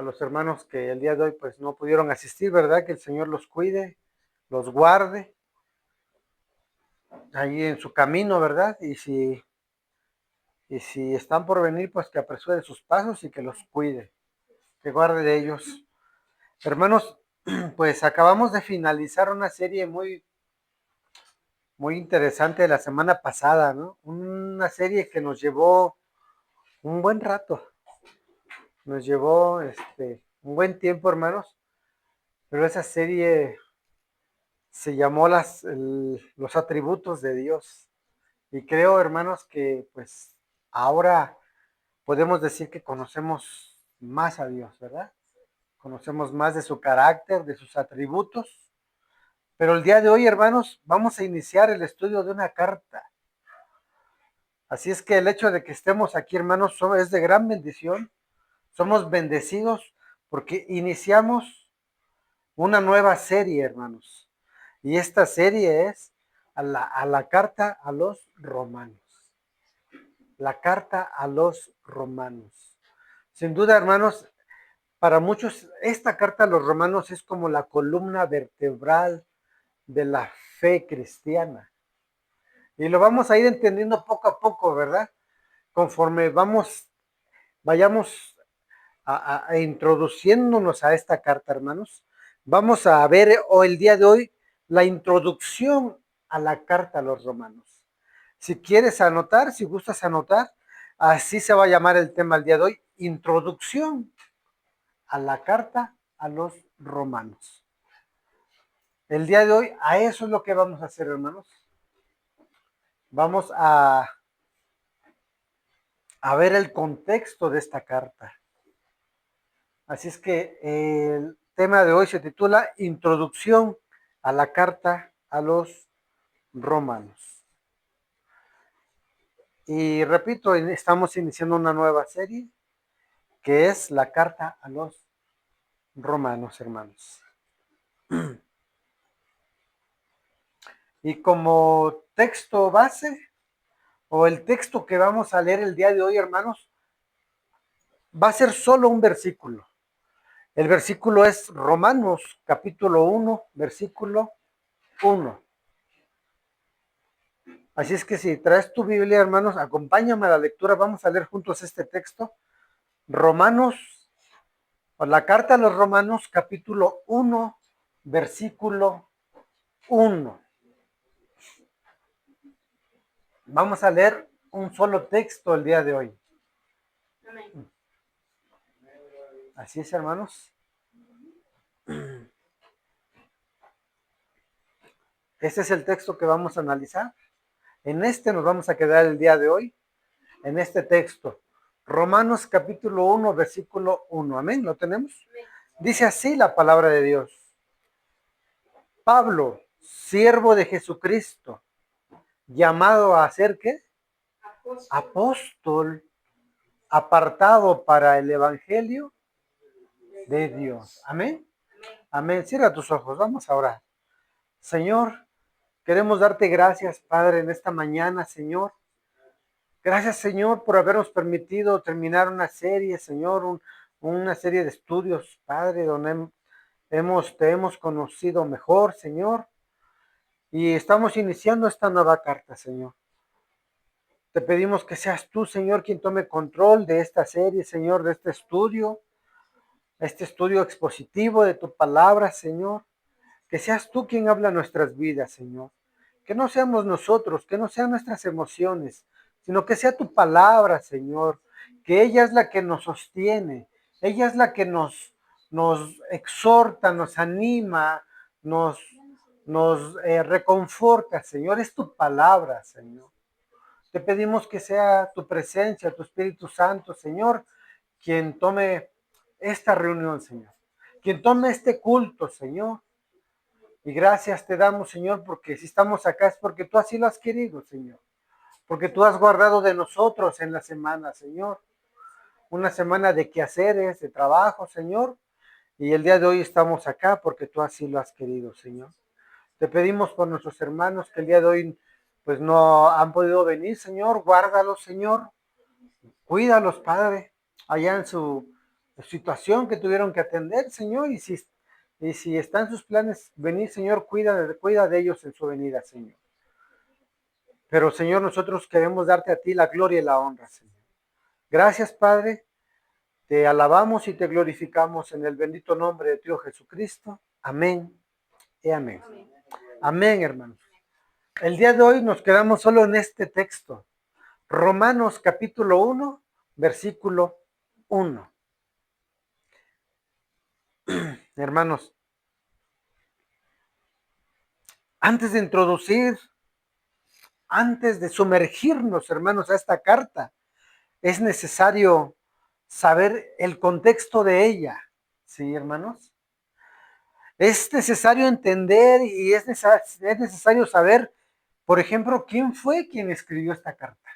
a los hermanos que el día de hoy pues no pudieron asistir, ¿verdad? Que el Señor los cuide, los guarde ahí en su camino, ¿verdad? Y si están por venir, pues que apresure sus pasos y que los cuide, que guarde de ellos. Hermanos, pues acabamos de finalizar una serie muy interesante de la semana pasada, ¿no? Una serie que nos llevó un buen rato, nos llevó un buen tiempo, hermanos, pero esa serie se llamó los atributos de Dios. Y creo, hermanos, que pues ahora podemos decir que conocemos más a Dios, ¿verdad? Conocemos más de su carácter, de sus atributos. Pero el día de hoy, hermanos, vamos a iniciar el estudio de una carta. Así es que el hecho de que estemos aquí, hermanos, es de gran bendición. Somos bendecidos porque iniciamos una nueva serie, hermanos. Y esta serie es a la carta a los romanos. La carta a los romanos. Sin duda, hermanos, para muchos esta carta a los romanos es como la columna vertebral de la fe cristiana. Y lo vamos a ir entendiendo poco a poco, ¿verdad? Conforme vayamos a introduciéndonos a esta carta, hermanos. Vamos a ver hoy, el día de hoy, la introducción a la carta a los romanos. Si quieres anotar, si gustas anotar, así se va a llamar el tema el día de hoy, introducción a la carta a los romanos. El día de hoy, a eso es lo que vamos a hacer, hermanos. Vamos a ver el contexto de esta carta. Así es que el tema de hoy se titula Introducción a la carta a los romanos. Y repito, estamos iniciando una nueva serie que es la carta a los romanos, hermanos. Y como texto base, o el texto que vamos a leer el día de hoy, hermanos, va a ser solo un versículo. El versículo es Romanos capítulo 1, versículo 1. Así es que si traes tu Biblia, hermanos, acompáñame a la lectura. Vamos a leer juntos este texto. Romanos, o la carta a los Romanos, capítulo 1, versículo 1. Vamos a leer un solo texto el día de hoy. Así es, hermanos. Este es el texto que vamos a analizar. En este nos vamos a quedar el día de hoy, en este texto. Romanos capítulo 1, versículo 1. Amén, ¿lo tenemos? Dice así la palabra de Dios. Pablo, siervo de Jesucristo, llamado a ser ¿qué? Apóstol, apartado para el evangelio de Dios. Amén. Amén. Cierra tus ojos, vamos a orar. Señor, queremos darte gracias, Padre, en esta mañana, Señor. Gracias, Señor, por habernos permitido terminar una serie, Señor, una serie de estudios, Padre, donde te hemos conocido mejor, Señor. Y estamos iniciando esta nueva carta, Señor. Te pedimos que seas tú, Señor, quien tome control de esta serie, Señor, de este estudio expositivo de tu palabra, Señor. Que seas tú quien habla nuestras vidas, Señor. Que no seamos nosotros, que no sean nuestras emociones, sino que sea tu palabra, Señor. Que ella es la que nos sostiene, ella es la que nos exhorta, nos anima, nos reconforta, Señor. Es tu palabra, Señor. Te pedimos que sea tu presencia, tu Espíritu Santo, Señor, quien tome esta reunión, Señor. Quien tome este culto, Señor. Y gracias te damos, Señor, porque si estamos acá es porque tú así lo has querido, Señor. Porque tú has guardado de nosotros en la semana, Señor. Una semana de quehaceres, de trabajo, Señor. Y el día de hoy estamos acá porque tú así lo has querido, Señor. Te pedimos por nuestros hermanos que el día de hoy pues no han podido venir, Señor. Guárdalos, Señor. Cuídalos, Padre, allá situación que tuvieron que atender, Señor, y si están sus planes, venir, Señor, cuida de ellos en su venida, Señor. Pero, Señor, nosotros queremos darte a ti la gloria y la honra, Señor. Gracias, Padre. Te alabamos y te glorificamos en el bendito nombre de Dios Jesucristo. Amén y amén. Amén, hermanos. El día de hoy nos quedamos solo en este texto. Romanos capítulo 1, versículo 1. Hermanos, antes de introducir, antes de sumergirnos, hermanos, a esta carta, es necesario saber el contexto de ella. ¿Sí, hermanos? Es necesario entender y es necesario saber, por ejemplo, quién fue quien escribió esta carta.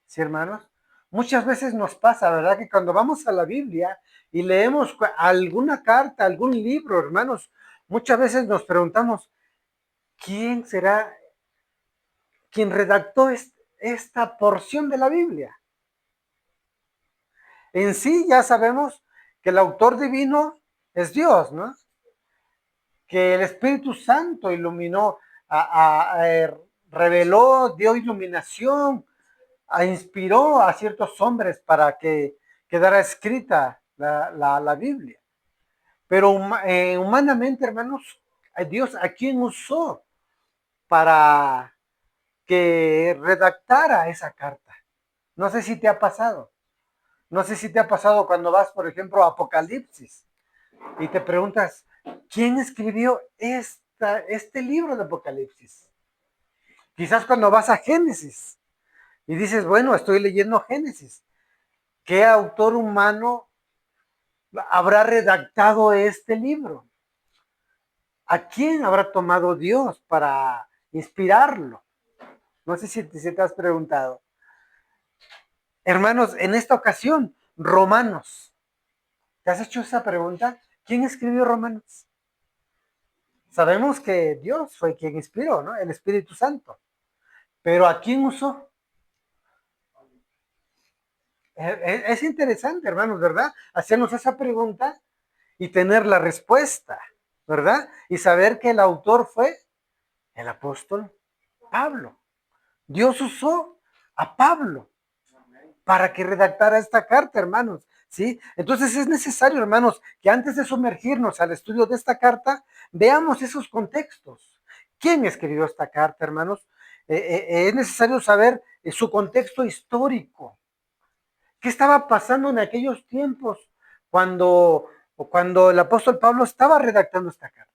¿Sí, hermanos? Muchas veces nos pasa, ¿verdad? Que cuando vamos a la Biblia y leemos alguna carta, algún libro, hermanos, muchas veces nos preguntamos, ¿quién será quien redactó esta porción de la Biblia? En sí ya sabemos que el autor divino es Dios, ¿no? Que el Espíritu Santo iluminó, reveló, dio iluminación, inspiró a ciertos hombres para que quedara escrita la Biblia. Pero humanamente, hermanos, Dios a quién usó para que redactara esa carta. No sé si te ha pasado. No sé si te ha pasado cuando vas, por ejemplo, a Apocalipsis y te preguntas, ¿quién escribió este libro de Apocalipsis? Quizás cuando vas a Génesis y dices, bueno, estoy leyendo Génesis. ¿Qué autor humano habrá redactado este libro? ¿A quién habrá tomado Dios para inspirarlo? No sé si te has preguntado. Hermanos, en esta ocasión, Romanos. ¿Te has hecho esa pregunta? ¿Quién escribió Romanos? Sabemos que Dios fue quien inspiró, ¿no? El Espíritu Santo. Pero ¿a quién usó? Es interesante, hermanos, ¿verdad? Hacernos esa pregunta y tener la respuesta, ¿verdad? Y saber que el autor fue el apóstol Pablo. Dios usó a Pablo para que redactara esta carta, hermanos, ¿sí? Entonces es necesario, hermanos, que antes de sumergirnos al estudio de esta carta, veamos esos contextos. ¿Quién escribió esta carta, hermanos? Es necesario saber su contexto histórico. ¿Qué estaba pasando en aquellos tiempos cuando el apóstol Pablo estaba redactando esta carta?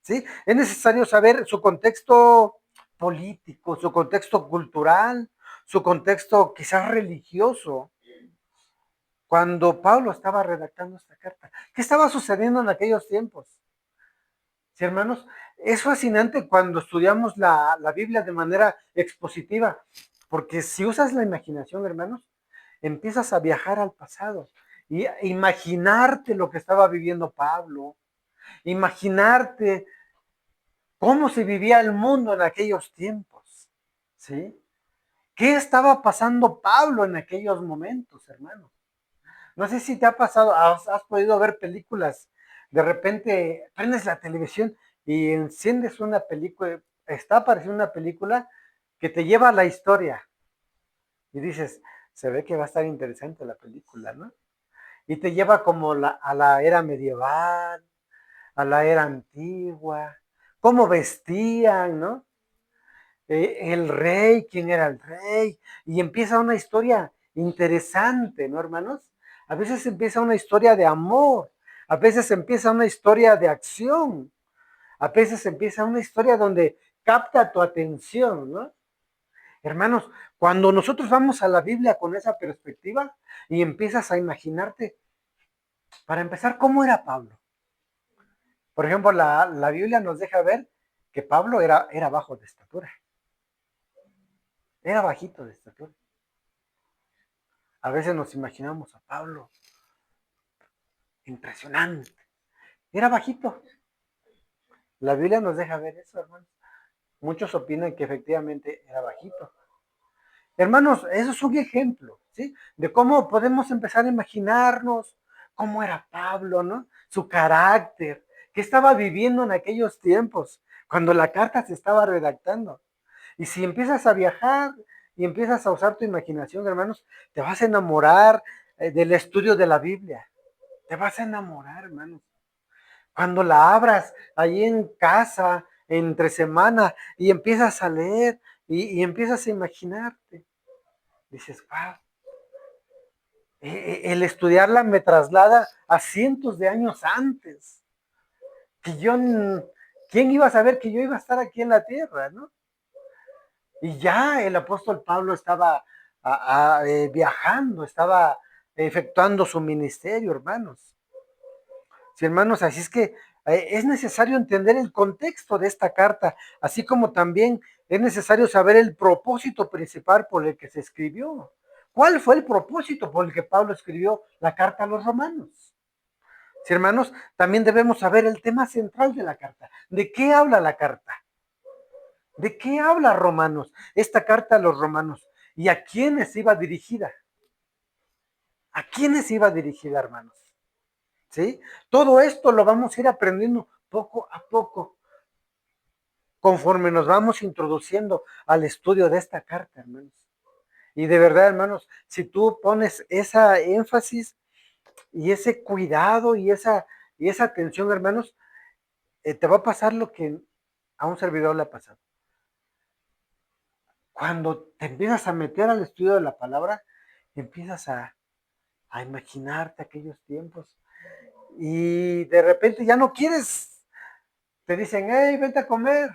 ¿Sí? Es necesario saber su contexto político, su contexto cultural, su contexto quizás religioso, cuando Pablo estaba redactando esta carta. ¿Qué estaba sucediendo en aquellos tiempos? Sí, hermanos, es fascinante cuando estudiamos la Biblia de manera expositiva, porque si usas la imaginación, hermanos, empiezas a viajar al pasado y a imaginarte lo que estaba viviendo Pablo, imaginarte cómo se vivía el mundo en aquellos tiempos, ¿sí? ¿Qué estaba pasando Pablo en aquellos momentos, hermanos? No sé si te ha pasado, has podido ver películas, de repente prendes la televisión y enciendes una película, está apareciendo una película que te lleva a la historia y dices, se ve que va a estar interesante la película, ¿no? Y te lleva como a la era medieval, a la era antigua, cómo vestían, ¿no? El rey, quién era el rey, y empieza una historia interesante, ¿no, hermanos? A veces empieza una historia de amor, a veces empieza una historia de acción, a veces empieza una historia donde capta tu atención, ¿no? Hermanos, cuando nosotros vamos a la Biblia con esa perspectiva y empiezas a imaginarte, para empezar, ¿cómo era Pablo? Por ejemplo, la Biblia nos deja ver que Pablo era bajo de estatura, era bajito de estatura. A veces nos imaginamos a Pablo impresionante. Era bajito. La Biblia nos deja ver eso, hermanos. Muchos opinan que efectivamente era bajito. Hermanos, eso es un ejemplo, ¿sí? De cómo podemos empezar a imaginarnos cómo era Pablo, ¿no? Su carácter, qué estaba viviendo en aquellos tiempos, cuando la carta se estaba redactando. Y si empiezas a viajar y empiezas a usar tu imaginación, hermanos, te vas a enamorar del estudio de la Biblia. Te vas a enamorar, hermanos. Cuando la abras ahí en casa, entre semana, y empiezas a leer y empiezas a imaginarte, dices, wow, el estudiarla me traslada a cientos de años antes. Que yo, ¿quién iba a saber que yo iba a estar aquí en la tierra, no? Y ya el apóstol Pablo estaba viajando, estaba efectuando su ministerio, hermanos. Sí, hermanos, así es que es necesario entender el contexto de esta carta, así como también es necesario saber el propósito principal por el que se escribió. ¿Cuál fue el propósito por el que Pablo escribió la carta a los romanos? Sí, hermanos, también debemos saber el tema central de la carta. ¿De qué habla la carta? ¿De qué habla Romanos? Esta carta a los romanos. ¿Y a quiénes iba dirigida? ¿A quiénes iba dirigida, hermanos? ¿Sí? Todo esto lo vamos a ir aprendiendo poco a poco, conforme nos vamos introduciendo al estudio de esta carta, hermanos. Y de verdad, hermanos, si tú pones esa énfasis y ese cuidado y esa atención, hermanos, te va a pasar lo que a un servidor le ha pasado. Cuando te empiezas a meter al estudio de la palabra, empiezas a imaginarte aquellos tiempos y de repente ya no quieres, te dicen, hey, vete a comer,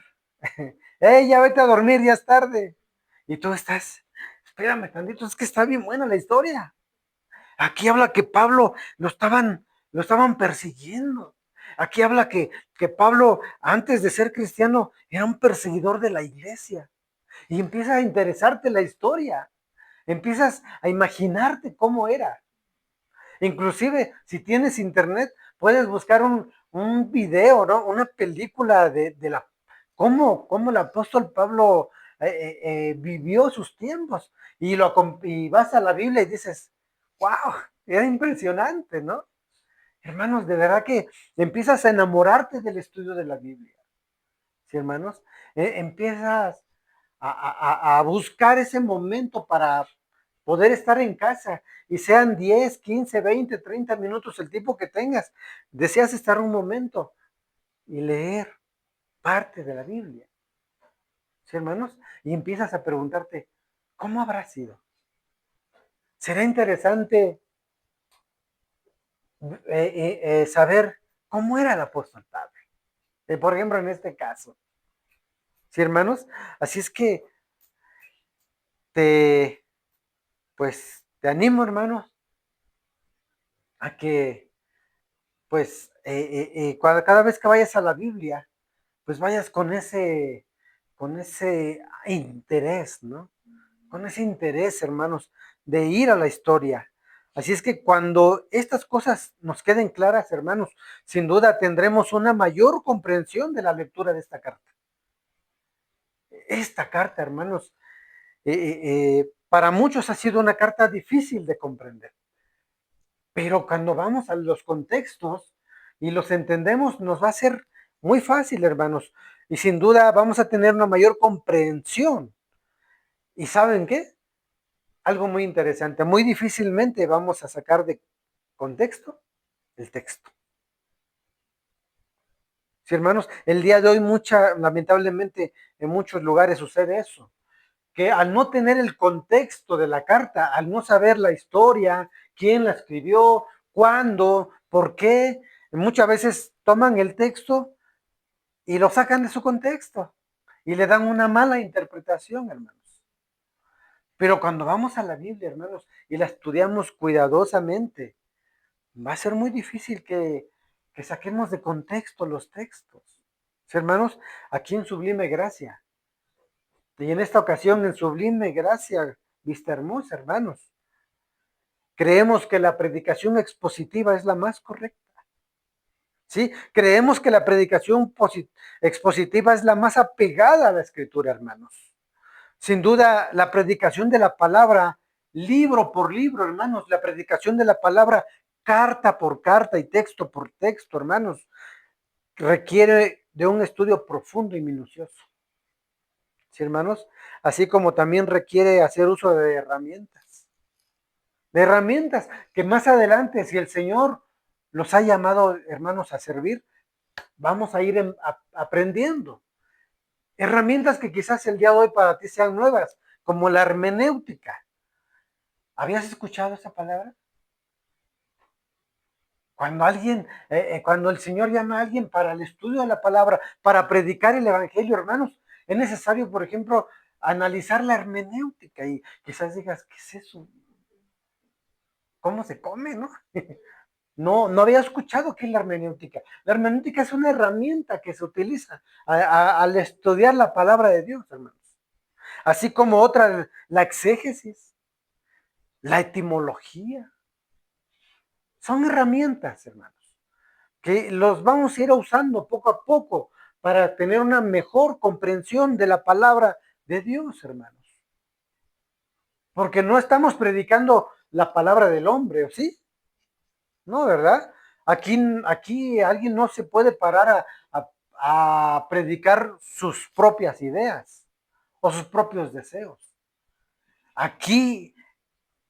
hey, ya vete a dormir, ya es tarde. Y tú estás, espérame tantito, es que está bien buena la historia. Aquí habla que Pablo lo estaban persiguiendo. Aquí habla que Pablo, antes de ser cristiano, era un perseguidor de la iglesia. Y empieza a interesarte la historia. Empiezas a imaginarte cómo era. Inclusive, si tienes internet, puedes buscar un video, ¿no? Una película de la cómo el apóstol Pablo vivió sus tiempos. Y vas a la Biblia y dices, wow, era impresionante, ¿no? Hermanos, de verdad que empiezas a enamorarte del estudio de la Biblia. ¿Sí, hermanos? Empiezas a buscar ese momento para poder estar en casa y sean 10, 15, 20, 30 minutos el tiempo que tengas. Deseas estar un momento y leer parte de la Biblia. ¿Sí, hermanos? Y empiezas a preguntarte, ¿cómo habrá sido? Será interesante saber cómo era el apóstol Pablo. Por ejemplo, en este caso. ¿Sí, hermanos? Así es que te, te animo, hermanos, a que, cada vez que vayas a la Biblia, pues vayas con ese interés, ¿no? Con ese interés, hermanos, de ir a la historia. Así es que cuando estas cosas nos queden claras, hermanos, sin duda tendremos una mayor comprensión de la lectura de esta carta. Esta carta, hermanos, para muchos ha sido una carta difícil de comprender. Pero cuando vamos a los contextos y los entendemos, nos va a ser muy fácil, hermanos. Y sin duda vamos a tener una mayor comprensión. ¿Y saben qué? Algo muy interesante. Muy difícilmente vamos a sacar de contexto el texto. Sí, hermanos, el día de hoy lamentablemente en muchos lugares sucede eso. Que al no tener el contexto de la carta, al no saber la historia, quién la escribió, cuándo, por qué, muchas veces toman el texto y lo sacan de su contexto y le dan una mala interpretación, hermanos. Pero cuando vamos a la Biblia, hermanos, y la estudiamos cuidadosamente, va a ser muy difícil que saquemos de contexto los textos. ¿Sí, hermanos? Aquí en Sublime Gracia. Y en esta ocasión, en Sublime Gracia, Vista Hermosa, hermanos, creemos que la predicación expositiva es la más correcta. ¿Sí? Creemos que la predicación expositiva es la más apegada a la Escritura, hermanos. Sin duda, la predicación de la palabra, libro por libro, hermanos, la predicación de la palabra, carta por carta y texto por texto, hermanos, requiere de un estudio profundo y minucioso. ¿Sí, hermanos? Así como también requiere hacer uso de herramientas que más adelante, si el Señor los ha llamado, hermanos, a servir, vamos a ir aprendiendo. Herramientas que quizás el día de hoy para ti sean nuevas, como la hermenéutica. ¿Habías escuchado esa palabra? Cuando el Señor llama a alguien para el estudio de la palabra, para predicar el evangelio, hermanos, es necesario, por ejemplo, analizar la hermenéutica y quizás digas, ¿qué es eso? ¿Cómo se come, no? No había escuchado qué es la hermenéutica. La hermenéutica es una herramienta que se utiliza al estudiar la palabra de Dios, hermanos. Así como otra, la exégesis, la etimología. Son herramientas, hermanos, que los vamos a ir usando poco a poco para tener una mejor comprensión de la palabra de Dios, hermanos. Porque no estamos predicando la palabra del hombre, ¿o sí? No, ¿verdad? Aquí alguien no se puede parar a predicar sus propias ideas o sus propios deseos. Aquí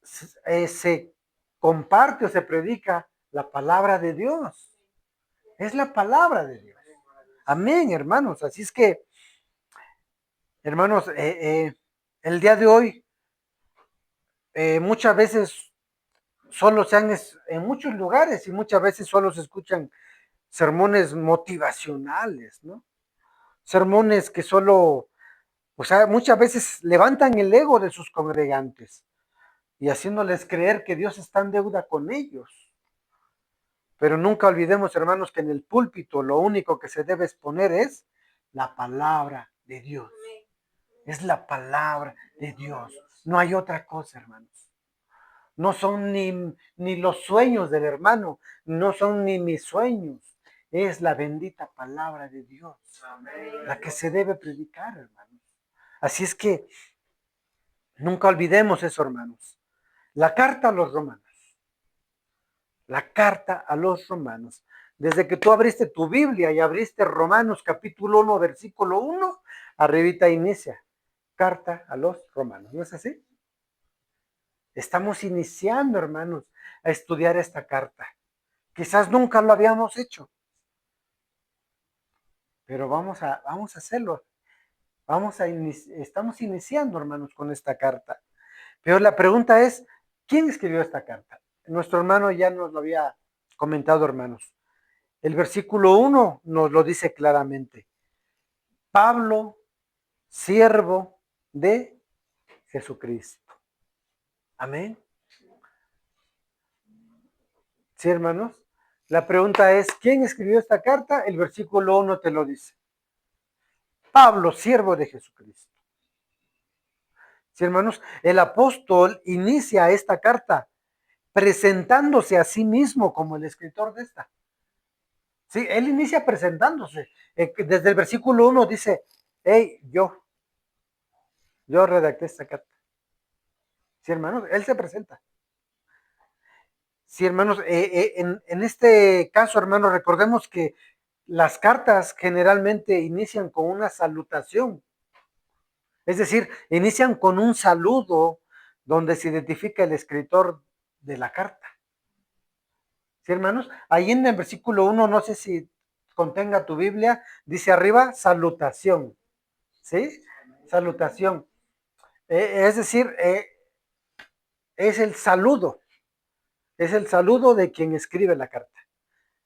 se comparte o se predica la palabra de Dios. Es la palabra de Dios. Amén, hermanos. Así es que, hermanos, el día de hoy, muchas veces solo se han, en muchos lugares y muchas veces solo se escuchan sermones motivacionales, ¿no? Sermones que solo, o sea, muchas veces levantan el ego de sus congregantes y haciéndoles creer que Dios está en deuda con ellos. Pero nunca olvidemos, hermanos, que en el púlpito lo único que se debe exponer es la palabra de Dios. Es la palabra de Dios. No hay otra cosa, hermanos. No son ni los sueños del hermano, no son ni mis sueños. Es la bendita palabra de Dios, la que se debe predicar, hermanos. Así es que nunca olvidemos eso, hermanos. La carta a los romanos. La carta a los romanos. Desde que tú abriste tu Biblia y abriste Romanos capítulo 1, versículo 1, arribita inicia. Carta a los romanos. ¿No es así? Estamos iniciando, hermanos, a estudiar esta carta. Quizás nunca lo habíamos hecho, pero vamos a hacerlo. Estamos iniciando, hermanos, con esta carta. Pero la pregunta es, ¿quién escribió esta carta? Nuestro hermano ya nos lo había comentado, hermanos. El versículo 1 nos lo dice claramente. Pablo, siervo de Jesucristo. Amén. ¿Sí, hermanos? La pregunta es, ¿quién escribió esta carta? El versículo 1 te lo dice. Pablo, siervo de Jesucristo. Sí, hermanos, el apóstol inicia esta carta presentándose a sí mismo como el escritor de esta. Sí, él inicia presentándose. Desde el versículo 1 dice, hey, yo redacté esta carta. Sí, hermanos, él se presenta. Sí, hermanos, en este caso, hermanos, recordemos que las cartas generalmente inician con una salutación. Es decir, inician con un saludo donde se identifica el escritor de la carta. ¿Sí, hermanos? Ahí en el versículo 1, no sé si contenga tu Biblia, dice arriba, salutación. ¿Sí? Salutación. Es decir, es el saludo. Es el saludo de quien escribe la carta.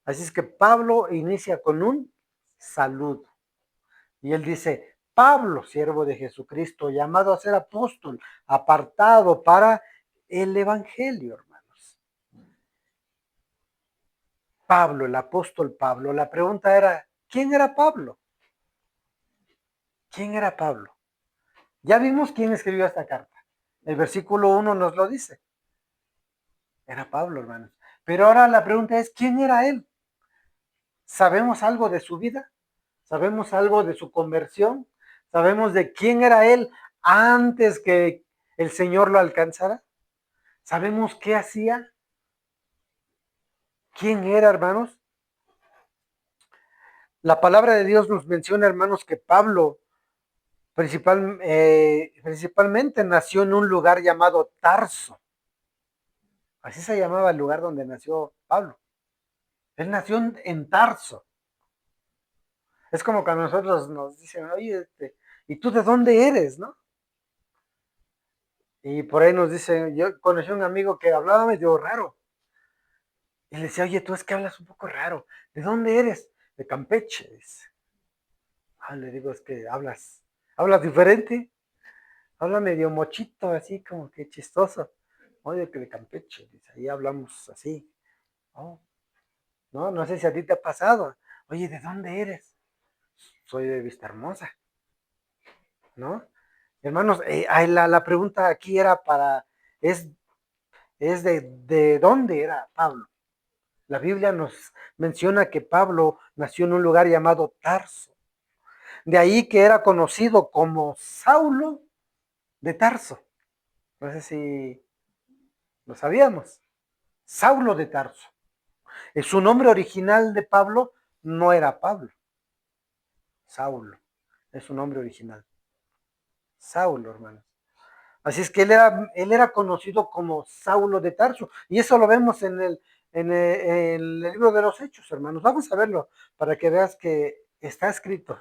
Así es que Pablo inicia con un saludo. Y él dice, Pablo, siervo de Jesucristo, llamado a ser apóstol, apartado para el evangelio, hermanos. Pablo, el apóstol Pablo. La pregunta era, ¿quién era Pablo? ¿Quién era Pablo? Ya vimos quién escribió esta carta. El versículo 1 nos lo dice. Era Pablo, hermanos. Pero ahora la pregunta es, ¿quién era él? ¿Sabemos algo de su vida? ¿Sabemos algo de su conversión? ¿Sabemos de quién era él antes que el Señor lo alcanzara. ¿Sabemos qué hacía? ¿Quién era, hermanos? La palabra de Dios nos menciona, hermanos, que Pablo principalmente nació en un lugar llamado Tarso. Así se llamaba el lugar donde nació Pablo. Él nació en Tarso. Es como cuando nosotros nos dicen, oye, ¿y tú de dónde eres, no? Y por ahí nos dicen, yo conocí a un amigo que hablaba medio raro. Y le decía, oye, tú es que hablas un poco raro. ¿De dónde eres? De Campeche. Dice. Ah, le digo, es que hablas diferente. Habla medio mochito, así como que chistoso. Oye, que de Campeche. Dice, ahí hablamos así. Oh, no sé si a ti te ha pasado. Oye, ¿de dónde eres? Soy de Vista Hermosa, ¿no? Hermanos, la pregunta aquí era es de dónde era Pablo. La Biblia nos menciona que Pablo nació en un lugar llamado Tarso. De ahí que era conocido como Saulo de Tarso. No sé si lo sabíamos. Saulo de Tarso. Su nombre original de Pablo no era Pablo. Saulo. Es su nombre original. Saulo, hermanos. Así es que él era conocido como Saulo de Tarso. Y eso lo vemos en el libro de los Hechos, hermanos. Vamos a verlo para que veas que está escrito.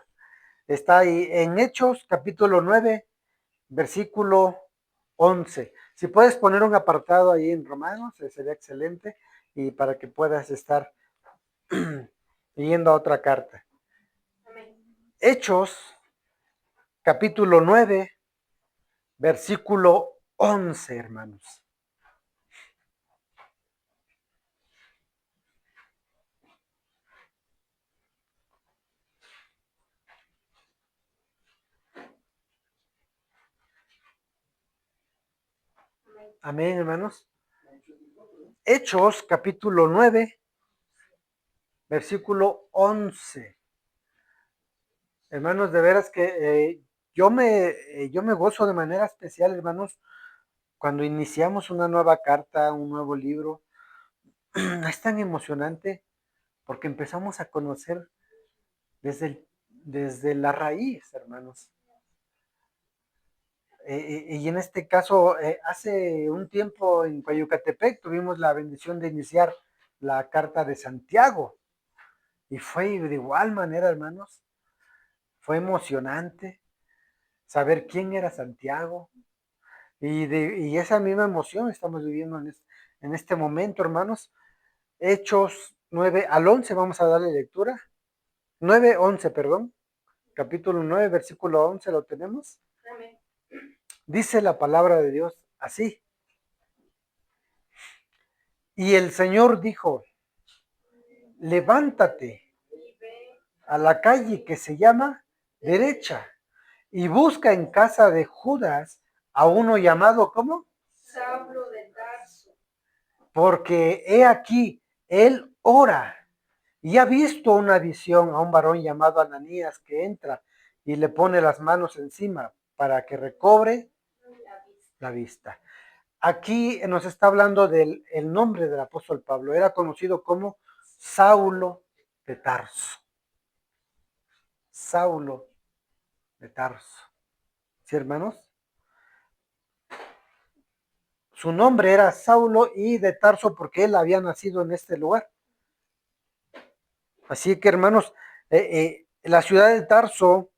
Está ahí en Hechos, capítulo 9, versículo 11. Si puedes poner un apartado ahí en Romanos, sería excelente. Y para que puedas estar yendo a otra carta. Hechos, capítulo 9, versículo 11, hermanos. Amén, hermanos. Hechos, capítulo 9, versículo 11. Hermanos, de veras que yo me gozo de manera especial, hermanos, cuando iniciamos una nueva carta, un nuevo libro. Es tan emocionante porque empezamos a conocer desde la raíz, hermanos. Y en este caso, hace un tiempo en Coyucatepec tuvimos la bendición de iniciar la carta de Santiago. Y fue de igual manera, hermanos, fue emocionante saber quién era Santiago. Y esa misma emoción estamos viviendo en este momento, hermanos. Hechos 9 al 11, vamos a darle lectura. 9, 11, perdón. Capítulo 9, versículo 11, ¿lo tenemos? Amén. Dice la palabra de Dios así. Y el Señor dijo, levántate a la calle que se llama Derecha y busca en casa de Judas a uno llamado, ¿cómo? Saulo de Tarso. Porque he aquí, él ora y ha visto una visión a un varón llamado Ananías que entra y le pone las manos encima para que recobre la vista. Aquí nos está hablando del el nombre del apóstol Pablo. Era conocido como Saulo de Tarso. Saulo de Tarso. ¿Sí, hermanos? Su nombre era Saulo y de Tarso porque él había nacido en este lugar. Así que, hermanos, la ciudad de Tarso,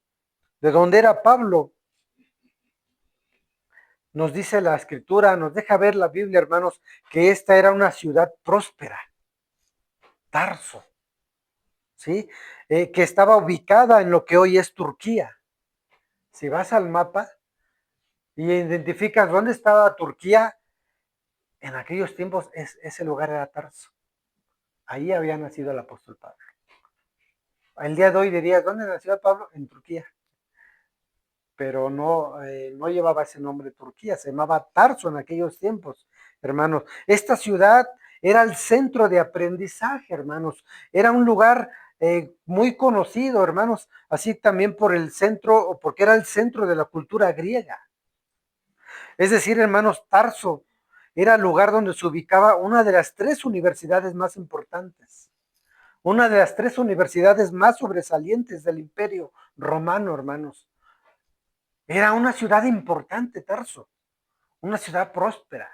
de donde era Pablo, nos dice la escritura, nos deja ver la Biblia, hermanos, que esta era una ciudad próspera. Tarso, ¿sí? Que estaba ubicada en lo que hoy es Turquía. Si vas al mapa y identificas dónde estaba Turquía, en aquellos tiempos ese lugar era Tarso. Ahí había nacido el apóstol Pablo. El día de hoy dirías, ¿dónde nació Pablo? En Turquía. Pero no llevaba ese nombre Turquía, se llamaba Tarso en aquellos tiempos, hermanos. Esta ciudad era el centro de aprendizaje, hermanos. Era un lugar muy conocido, hermanos, así también por el centro, porque era el centro de la cultura griega. Es decir, hermanos, Tarso era el lugar donde se ubicaba una de las 3 universidades más importantes, una de las 3 universidades más sobresalientes del Imperio Romano, hermanos. Era una ciudad importante, Tarso, una ciudad próspera.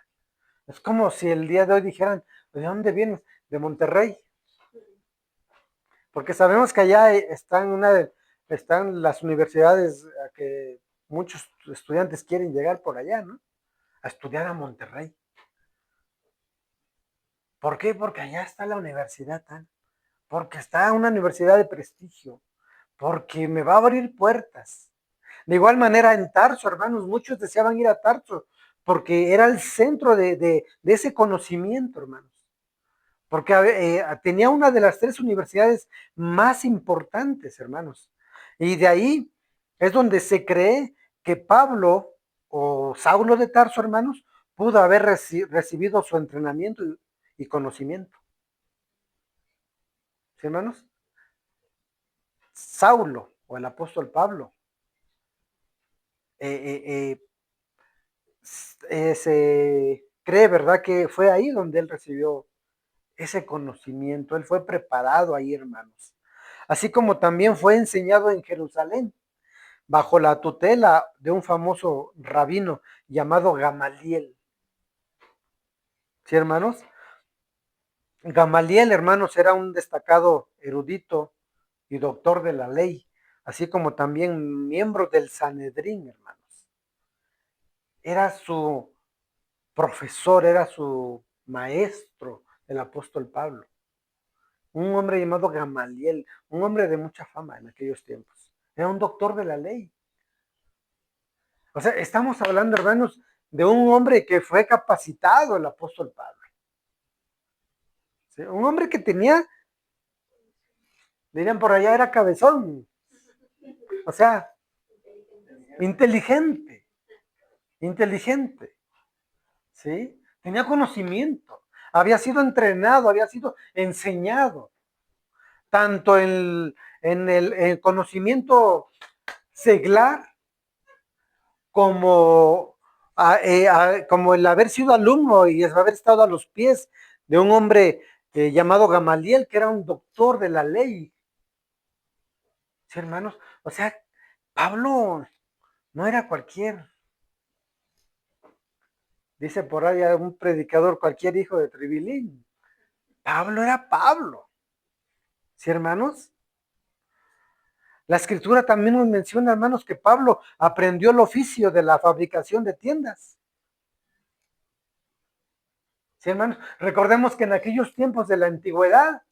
Es como si el día de hoy dijeran, ¿de dónde vienes? De Monterrey. Porque sabemos que allá están las universidades a que muchos estudiantes quieren llegar por allá, ¿no? A estudiar a Monterrey. ¿Por qué? Porque allá está la universidad tal. Porque está una universidad de prestigio. Porque me va a abrir puertas. De igual manera en Tarso, hermanos, muchos deseaban ir a Tarso porque era el centro de ese conocimiento, hermanos. Porque tenía una de las 3 universidades más importantes, hermanos. Y de ahí es donde se cree que Pablo o Saulo de Tarso, hermanos, pudo haber recibido su entrenamiento y conocimiento. ¿Sí, hermanos? Saulo o el apóstol Pablo se cree, ¿verdad?, que fue ahí donde él recibió ese conocimiento. Él fue preparado ahí, hermanos. Así como también fue enseñado en Jerusalén, bajo la tutela de un famoso rabino llamado Gamaliel. ¿Sí, hermanos? Gamaliel, hermanos, era un destacado erudito y doctor de la ley, así como también miembro del Sanedrín, hermanos. Era su profesor, era su maestro, el apóstol Pablo. Un hombre llamado Gamaliel, un hombre de mucha fama en aquellos tiempos. Era un doctor de la ley. O sea, estamos hablando, hermanos, de un hombre que fue capacitado, el apóstol Pablo. ¿Sí? Un hombre que tenía, dirían por allá, era cabezón. O sea, inteligente, inteligente. ¿Sí? Tenía conocimiento. Había sido entrenado, había sido enseñado. Tanto en el conocimiento seglar como, como el haber sido alumno y haber estado a los pies de un hombre llamado Gamaliel, que era un doctor de la ley. ¿Sí, hermanos? O sea, Pablo no era cualquier, dice por ahí un predicador, cualquier hijo de Tribilín. Pablo era Pablo. ¿Sí, hermanos? La escritura también nos menciona, hermanos, que Pablo aprendió el oficio de la fabricación de tiendas. ¿Sí, hermanos? Recordemos que en aquellos tiempos de la antigüedad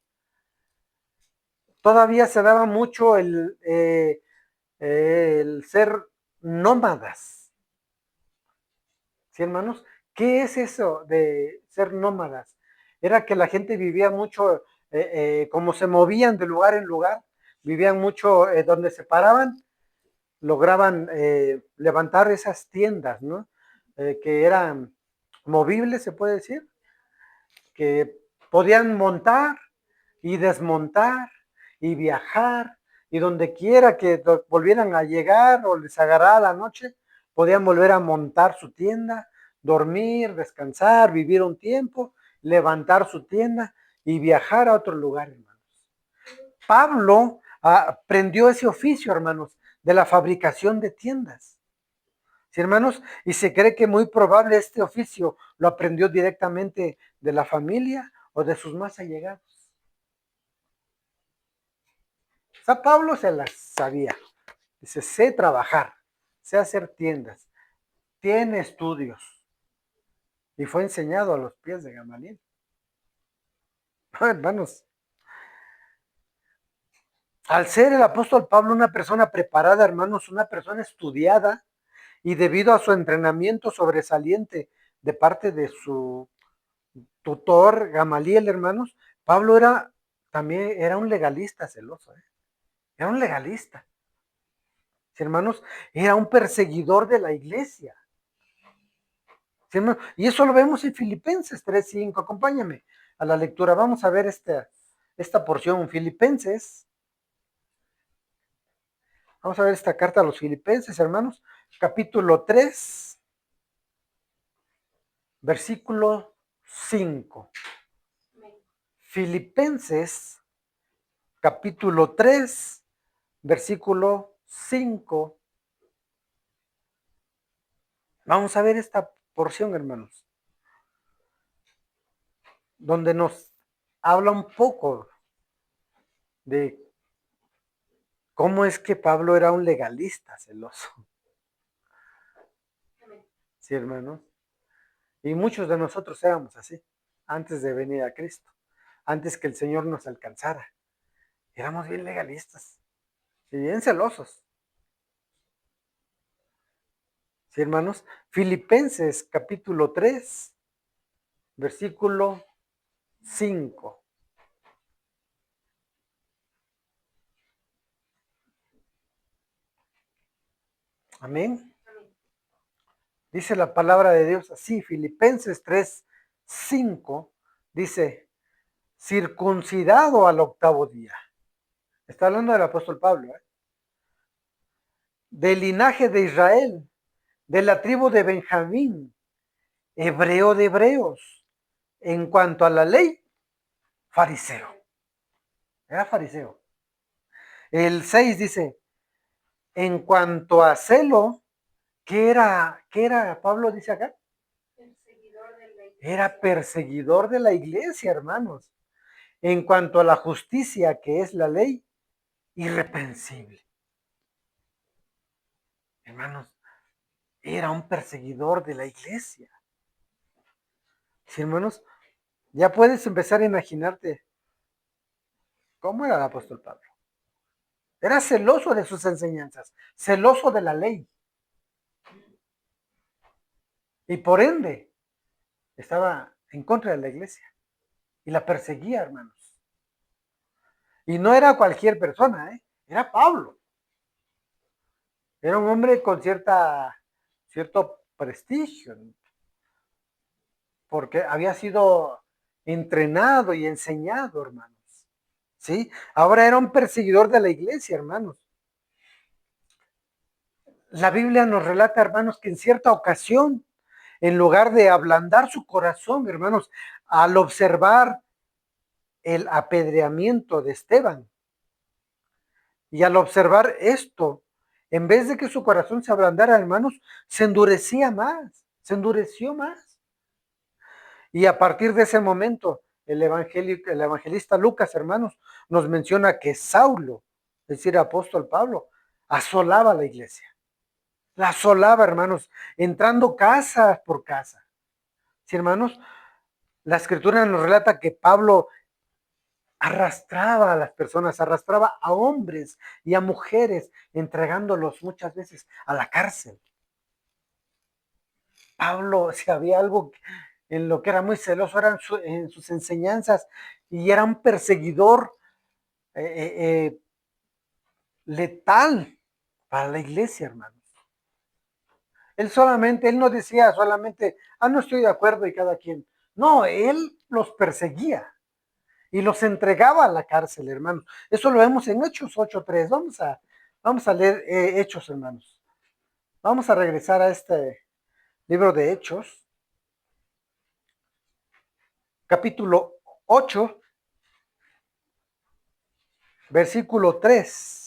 todavía se daba mucho el ser nómadas. ¿Sí, hermanos? ¿Qué es eso de ser nómadas? Era que la gente vivía mucho, como se movían de lugar en lugar, vivían mucho donde se paraban, lograban levantar esas tiendas, ¿no? Que eran movibles, se puede decir, que podían montar y desmontar y viajar, y donde quiera que volvieran a llegar o les agarrara la noche, podían volver a montar su tienda, dormir, descansar, vivir un tiempo, levantar su tienda y viajar a otro lugar, hermanos. Pablo aprendió ese oficio, hermanos, de la fabricación de tiendas. ¿Sí, hermanos? Y se cree que muy probable este oficio lo aprendió directamente de la familia o de sus más allegados. O sea, Pablo se las sabía. Dice, sé trabajar, sé hacer tiendas, tiene estudios. Y fue enseñado a los pies de Gamaliel. Hermanos, al ser el apóstol Pablo una persona preparada, hermanos, una persona estudiada, y debido a su entrenamiento sobresaliente de parte de su tutor Gamaliel, hermanos, Pablo también era un legalista celoso, era un legalista. ¿Sí, hermanos? Era un perseguidor de la iglesia. ¿Sí, hermanos? Y eso lo vemos en Filipenses 3:5. Acompáñame a la lectura. Vamos a ver esta porción. Filipenses. Vamos a ver esta carta a los Filipenses, hermanos. Capítulo 3. versículo 5. Filipenses, capítulo 3, versículo 5. Vamos a ver esta porción, hermanos, donde nos habla un poco de cómo es que Pablo era un legalista celoso. Sí, hermanos. Y muchos de nosotros éramos así, antes de venir a Cristo, antes que el Señor nos alcanzara. Éramos bien legalistas y bien celosos. Sí, hermanos. Filipenses capítulo 3, versículo 5. Amén. Dice la palabra de Dios así, Filipenses 3, 5, dice, circuncidado al octavo día. Está hablando del apóstol Pablo, del linaje de Israel, de la tribu de Benjamín, hebreo de hebreos. En cuanto a la ley, fariseo. Era fariseo. El 6 dice, en cuanto a celo, ¿qué era Pablo dice acá? Era perseguidor de la iglesia, hermanos. En cuanto a la justicia, que es la ley, irreprensible. Hermanos, era un perseguidor de la iglesia. Sí, hermanos, ya puedes empezar a imaginarte cómo era el apóstol Pablo. Era celoso de sus enseñanzas, celoso de la ley. Y por ende, estaba en contra de la iglesia. Y la perseguía, hermanos. Y no era cualquier persona, era Pablo. Era un hombre con cierto prestigio, porque había sido entrenado y enseñado, hermanos. ¿Sí? Ahora era un perseguidor de la iglesia, hermanos. La Biblia nos relata, hermanos, que en cierta ocasión, en lugar de ablandar su corazón, hermanos, al observar el apedreamiento de Esteban, y al observar esto, en vez de que su corazón se ablandara, hermanos, se endurecía más, se endureció más. Y a partir de ese momento, el evangelista Lucas, hermanos, nos menciona que Saulo, es decir, apóstol Pablo, asolaba la iglesia. La asolaba, hermanos, entrando casa por casa. Sí, hermanos, la escritura nos relata que Pablo arrastraba a las personas, arrastraba a hombres y a mujeres, entregándolos muchas veces a la cárcel. Pablo, si había algo en lo que era muy celoso, eran en sus enseñanzas, y era un perseguidor letal para la iglesia, hermanos. Él no decía solamente, no estoy de acuerdo y cada quien. No, él los perseguía y los entregaba a la cárcel, hermanos. Eso lo vemos en Hechos 8:3. Vamos a leer Hechos, hermanos. Vamos a regresar a este libro de Hechos, capítulo 8, versículo 3.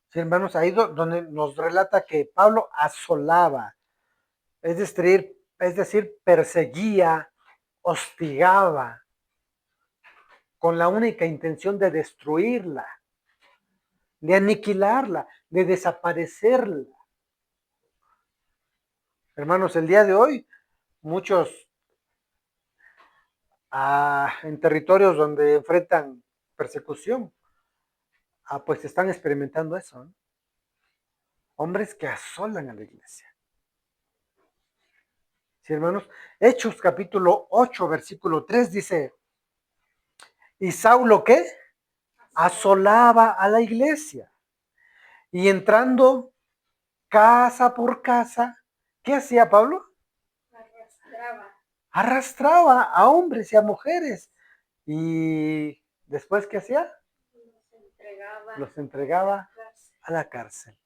Sí, hermanos, ahí donde nos relata que Pablo asolaba, es decir, perseguía, hostigaba, con la única intención de destruirla, de aniquilarla, de desaparecerla. Hermanos, el día de hoy, muchos en territorios donde enfrentan persecución, pues están experimentando eso, ¿no? Hombres que asolan a la iglesia. Sí, hermanos. Hechos capítulo 8, versículo 3 dice, ¿y Saulo qué? Asolaba a la iglesia. Y entrando casa por casa, ¿qué hacía Pablo? Arrastraba a hombres y a mujeres. Y Después, ¿qué hacía? Los entregaba a la cárcel.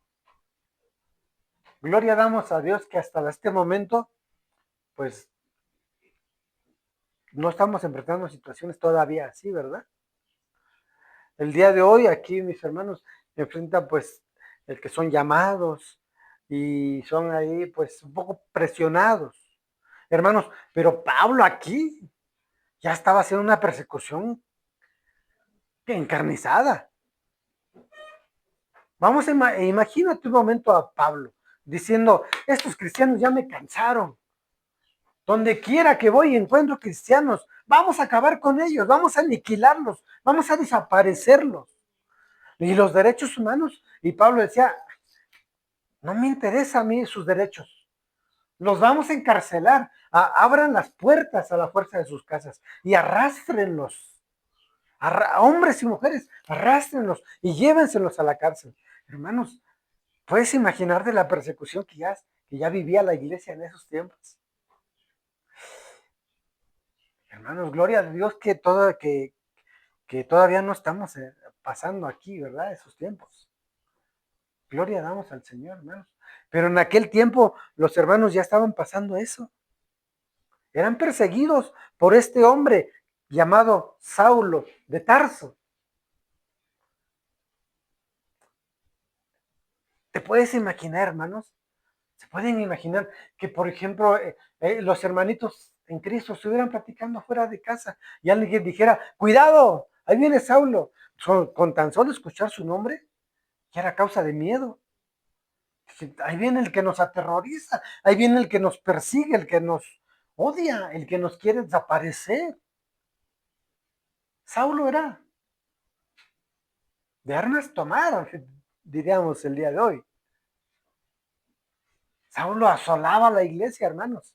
Gloria damos a Dios que hasta este momento, pues, no estamos enfrentando situaciones todavía así, ¿verdad? El día de hoy aquí mis hermanos enfrentan pues el que son llamados y son ahí pues un poco presionados. Hermanos, pero Pablo aquí ya estaba haciendo una persecución encarnizada. Vamos a imagínate un momento a Pablo diciendo, estos cristianos ya me cansaron. Donde quiera que voy encuentro cristianos. Vamos a acabar con ellos, vamos a aniquilarlos, vamos a desaparecerlos. Y los derechos humanos. Y Pablo decía, no me interesa a mí sus derechos. Los vamos a encarcelar. Abran las puertas a la fuerza de sus casas y arrástrenlos. Hombres y mujeres, arrástrenlos y llévenselos a la cárcel. Hermanos, ¿puedes imaginar de la persecución que ya vivía la iglesia en esos tiempos? Hermanos, gloria a Dios que todavía no estamos pasando aquí, ¿verdad? Esos tiempos. Gloria damos al Señor, hermanos. Pero en aquel tiempo los hermanos ya estaban pasando eso. Eran perseguidos por este hombre llamado Saulo de Tarso. ¿Te puedes imaginar, hermanos? ¿Se pueden imaginar que, por ejemplo, los hermanitos en Cristo estuvieran platicando fuera de casa y alguien dijera, cuidado, ahí viene Saulo? Con tan solo escuchar su nombre, ya era causa de miedo. Ahí viene el que nos aterroriza, ahí viene el que nos persigue, el que nos odia, el que nos quiere desaparecer. Saulo era de armas tomar, diríamos el día de hoy. Saulo asolaba la iglesia, hermanos.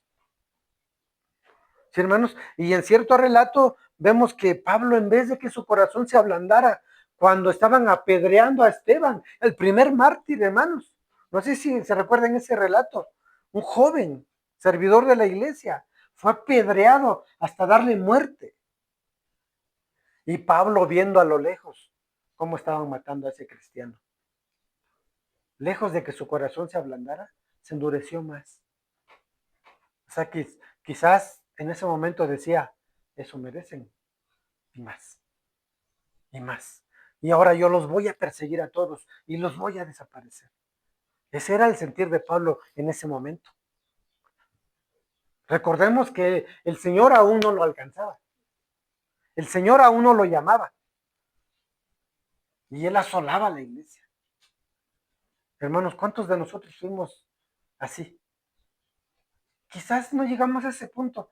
Sí, hermanos, y en cierto relato vemos que Pablo, en vez de que su corazón se ablandara cuando estaban apedreando a Esteban, el primer mártir, hermanos. No sé si se recuerdan ese relato. Un joven, servidor de la iglesia, fue apedreado hasta darle muerte. Y Pablo, viendo a lo lejos cómo estaban matando a ese cristiano, lejos de que su corazón se ablandara, se endureció más. O sea, que quizás en ese momento decía, eso merecen, y más, y más. Y ahora yo los voy a perseguir a todos y los voy a desaparecer. Ese era el sentir de Pablo en ese momento. Recordemos que el Señor aún no lo alcanzaba. El Señor aún no lo llamaba. Y él asolaba a la iglesia. Hermanos, ¿cuántos de nosotros fuimos así? Quizás no llegamos a ese punto,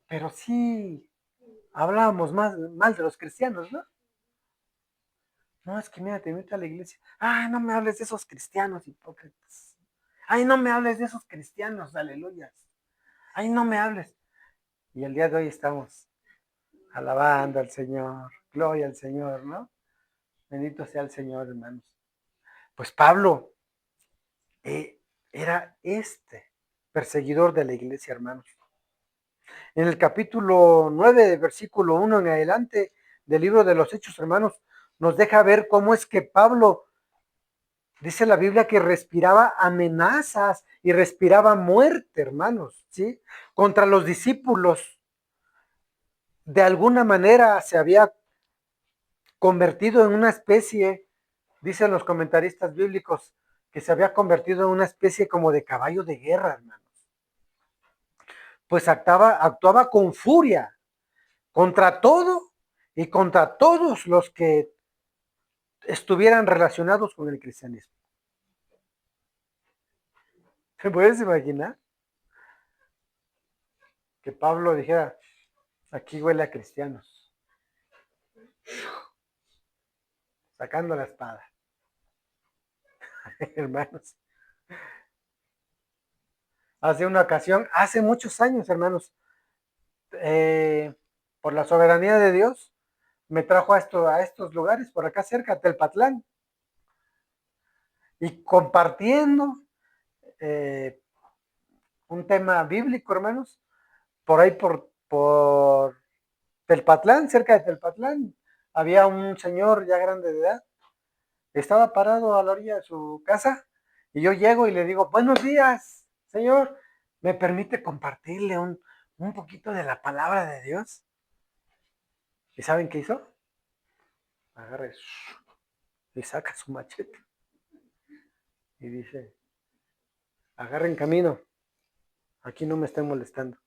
pero sí hablábamos mal de los cristianos, ¿no? No, es que mira, te meto a la iglesia. Ay, no me hables de esos cristianos hipócritas. Ay, no me hables de esos cristianos, aleluyas. Ay, no me hables. Y el día de hoy estamos alabando al Señor. Gloria al Señor, ¿no? Bendito sea el Señor, hermanos. Pues Pablo era perseguidor de la iglesia, hermanos. En el capítulo 9, versículo 1 en adelante del libro de los Hechos, hermanos, nos deja ver cómo es que Pablo, dice la Biblia, que respiraba amenazas y respiraba muerte, hermanos, ¿sí? Contra los discípulos. De alguna manera se había convertido en una especie, dicen los comentaristas bíblicos, que se había convertido en una especie como de caballo de guerra, hermanos. Pues actuaba con furia contra todo y contra todos los que estuvieran relacionados con el cristianismo. ¿Te puedes imaginar? Que Pablo dijera, aquí huele a cristianos, sacando la espada. Hermanos, hace una ocasión, hace muchos años, hermanos, por la soberanía de Dios, me trajo a estos lugares, por acá cerca, Telpatlán, y compartiendo eh, un tema bíblico, hermanos, por ahí por Telpatlán, cerca de Telpatlán, había un señor ya grande de edad, estaba parado a la orilla de su casa y yo llego y le digo, buenos días, señor, ¿me permite compartirle un poquito de la palabra de Dios? ¿Y saben qué hizo? Agarra y saca su machete y dice, agarren camino, aquí no me estén molestando.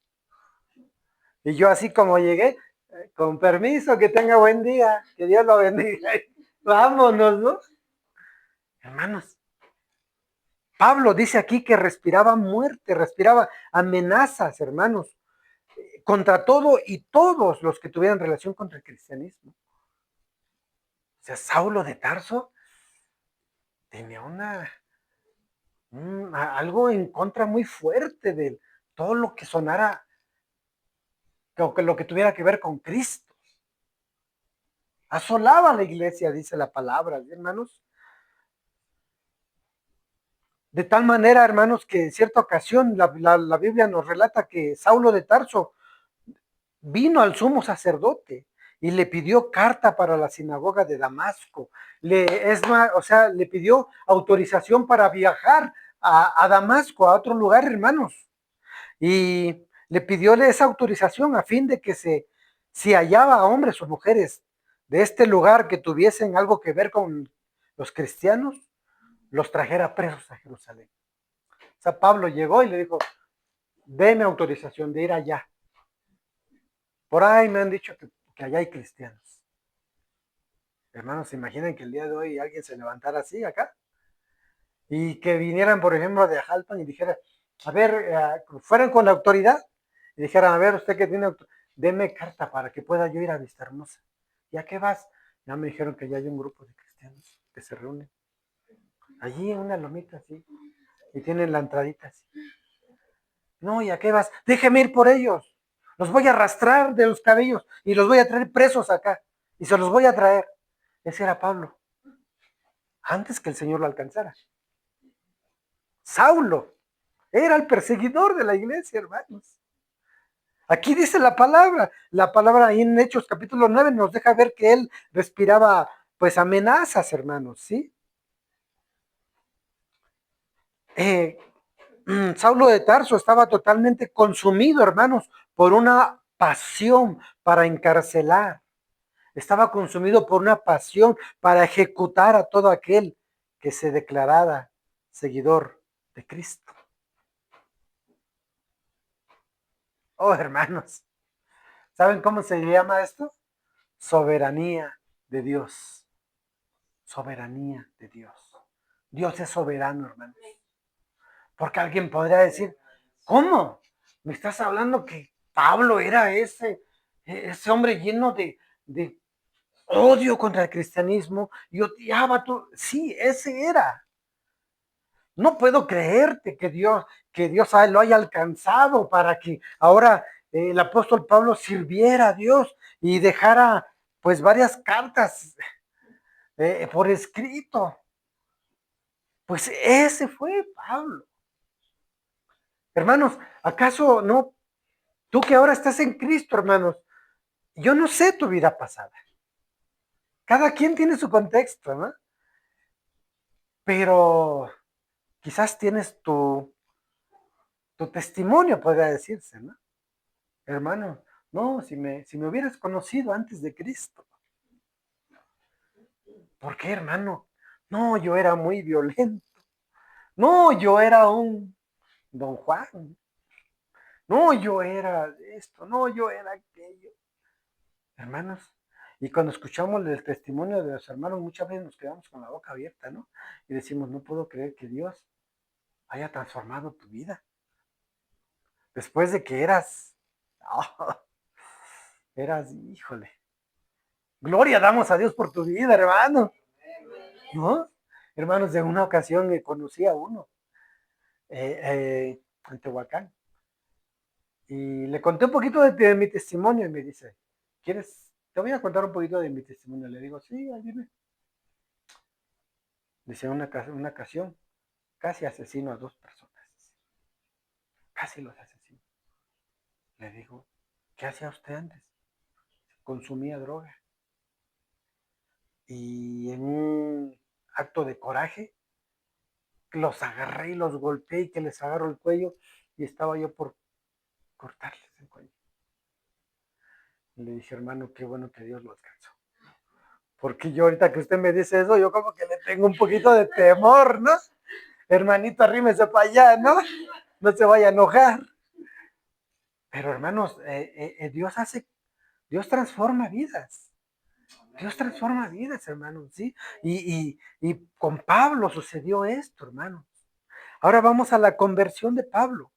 Y yo así como llegué, con permiso, que tenga buen día, que Dios lo bendiga. Vámonos, ¿no? Hermanos, Pablo dice aquí que respiraba muerte, respiraba amenazas, hermanos, contra todo y todos los que tuvieran relación contra el cristianismo. O sea, Saulo de Tarso tenía algo en contra muy fuerte de todo lo que sonara, lo que tuviera que ver con Cristo. Asolaba a la iglesia, dice la palabra, hermanos. De tal manera, hermanos, que en cierta ocasión la Biblia nos relata que Saulo de Tarso vino al sumo sacerdote y le pidió carta para la sinagoga de Damasco. Le pidió autorización para viajar a Damasco, a otro lugar, hermanos. Y le pidió esa autorización a fin de que si hallaba hombres o mujeres de este lugar que tuviesen algo que ver con los cristianos, los trajera presos a Jerusalén. O sea, Pablo llegó y le dijo, deme autorización de ir allá. Por ahí me han dicho que allá hay cristianos. Hermanos, ¿se imaginan que el día de hoy alguien se levantara así acá? Y que vinieran, por ejemplo, de Jalpan y dijeran, a ver, fueran con la autoridad y dijeran, a ver, usted que tiene deme carta para que pueda yo ir a Vista Hermosa. ¿Y a qué vas? Ya me dijeron que ya hay un grupo de cristianos que se reúnen. Allí en una lomita así. Y tienen la entradita así. No, ¿y a qué vas? Déjeme ir por ellos. Los voy a arrastrar de los cabellos y los voy a traer presos acá. Y se los voy a traer. Ese era Pablo. Antes que el Señor lo alcanzara. Saulo era el perseguidor de la iglesia, hermanos. Aquí dice la palabra ahí en Hechos capítulo 9 nos deja ver que él respiraba pues amenazas, hermanos, ¿sí? Eh, Saulo de Tarso estaba totalmente consumido, hermanos, por una pasión para encarcelar. Estaba consumido por una pasión para ejecutar a todo aquel que se declarara seguidor de Cristo. Oh, hermanos, ¿saben cómo se llama esto? Soberanía de Dios. Soberanía de Dios. Dios es soberano, hermanos. Porque alguien podría decir, ¿cómo? ¿Me estás hablando que Pablo era ese hombre lleno de odio contra el cristianismo y odiaba todo? Sí, ese era. No puedo creerte que Dios lo haya alcanzado para que ahora el apóstol Pablo sirviera a Dios y dejara pues varias cartas por escrito. Pues ese fue Pablo. Hermanos, ¿acaso no? Tú que ahora estás en Cristo, hermanos, yo no sé tu vida pasada. Cada quien tiene su contexto, ¿no? Pero quizás tienes tu testimonio, podría decirse, ¿no? Hermano, no, si me hubieras conocido antes de Cristo. ¿Por qué, hermano? No, yo era muy violento. No, yo era un Don Juan. No, yo era esto. No, yo era aquello. Hermanos, y cuando escuchamos el testimonio de los hermanos, muchas veces nos quedamos con la boca abierta, ¿no? Y decimos, no puedo creer que Dios haya transformado tu vida. Después de que oh, híjole. Gloria damos a Dios por tu vida, hermano. ¿No? Hermanos, de una ocasión conocí a uno en Tehuacán y le conté un poquito de mi testimonio y me dice, ¿quieres? Te voy a contar un poquito de mi testimonio. Le digo, sí, dime. Dice, una ocasión, casi asesino a 2 personas. Casi los asesino. Le digo, ¿qué hacía usted antes? Consumía droga. y en un acto de coraje, los agarré y los golpeé y que les agarro el cuello y estaba yo por cortarles el cuello. Y le dije, hermano, qué bueno que Dios lo alcanzó. Porque yo ahorita que usted me dice eso, yo como que le tengo un poquito de temor, ¿no? Hermanito, arrímese para allá, ¿no? No se vaya a enojar. Pero hermanos, Dios transforma vidas. Dios transforma vidas, hermanos, ¿sí? Y con Pablo sucedió esto, hermanos. Ahora vamos a la conversión de Pablo.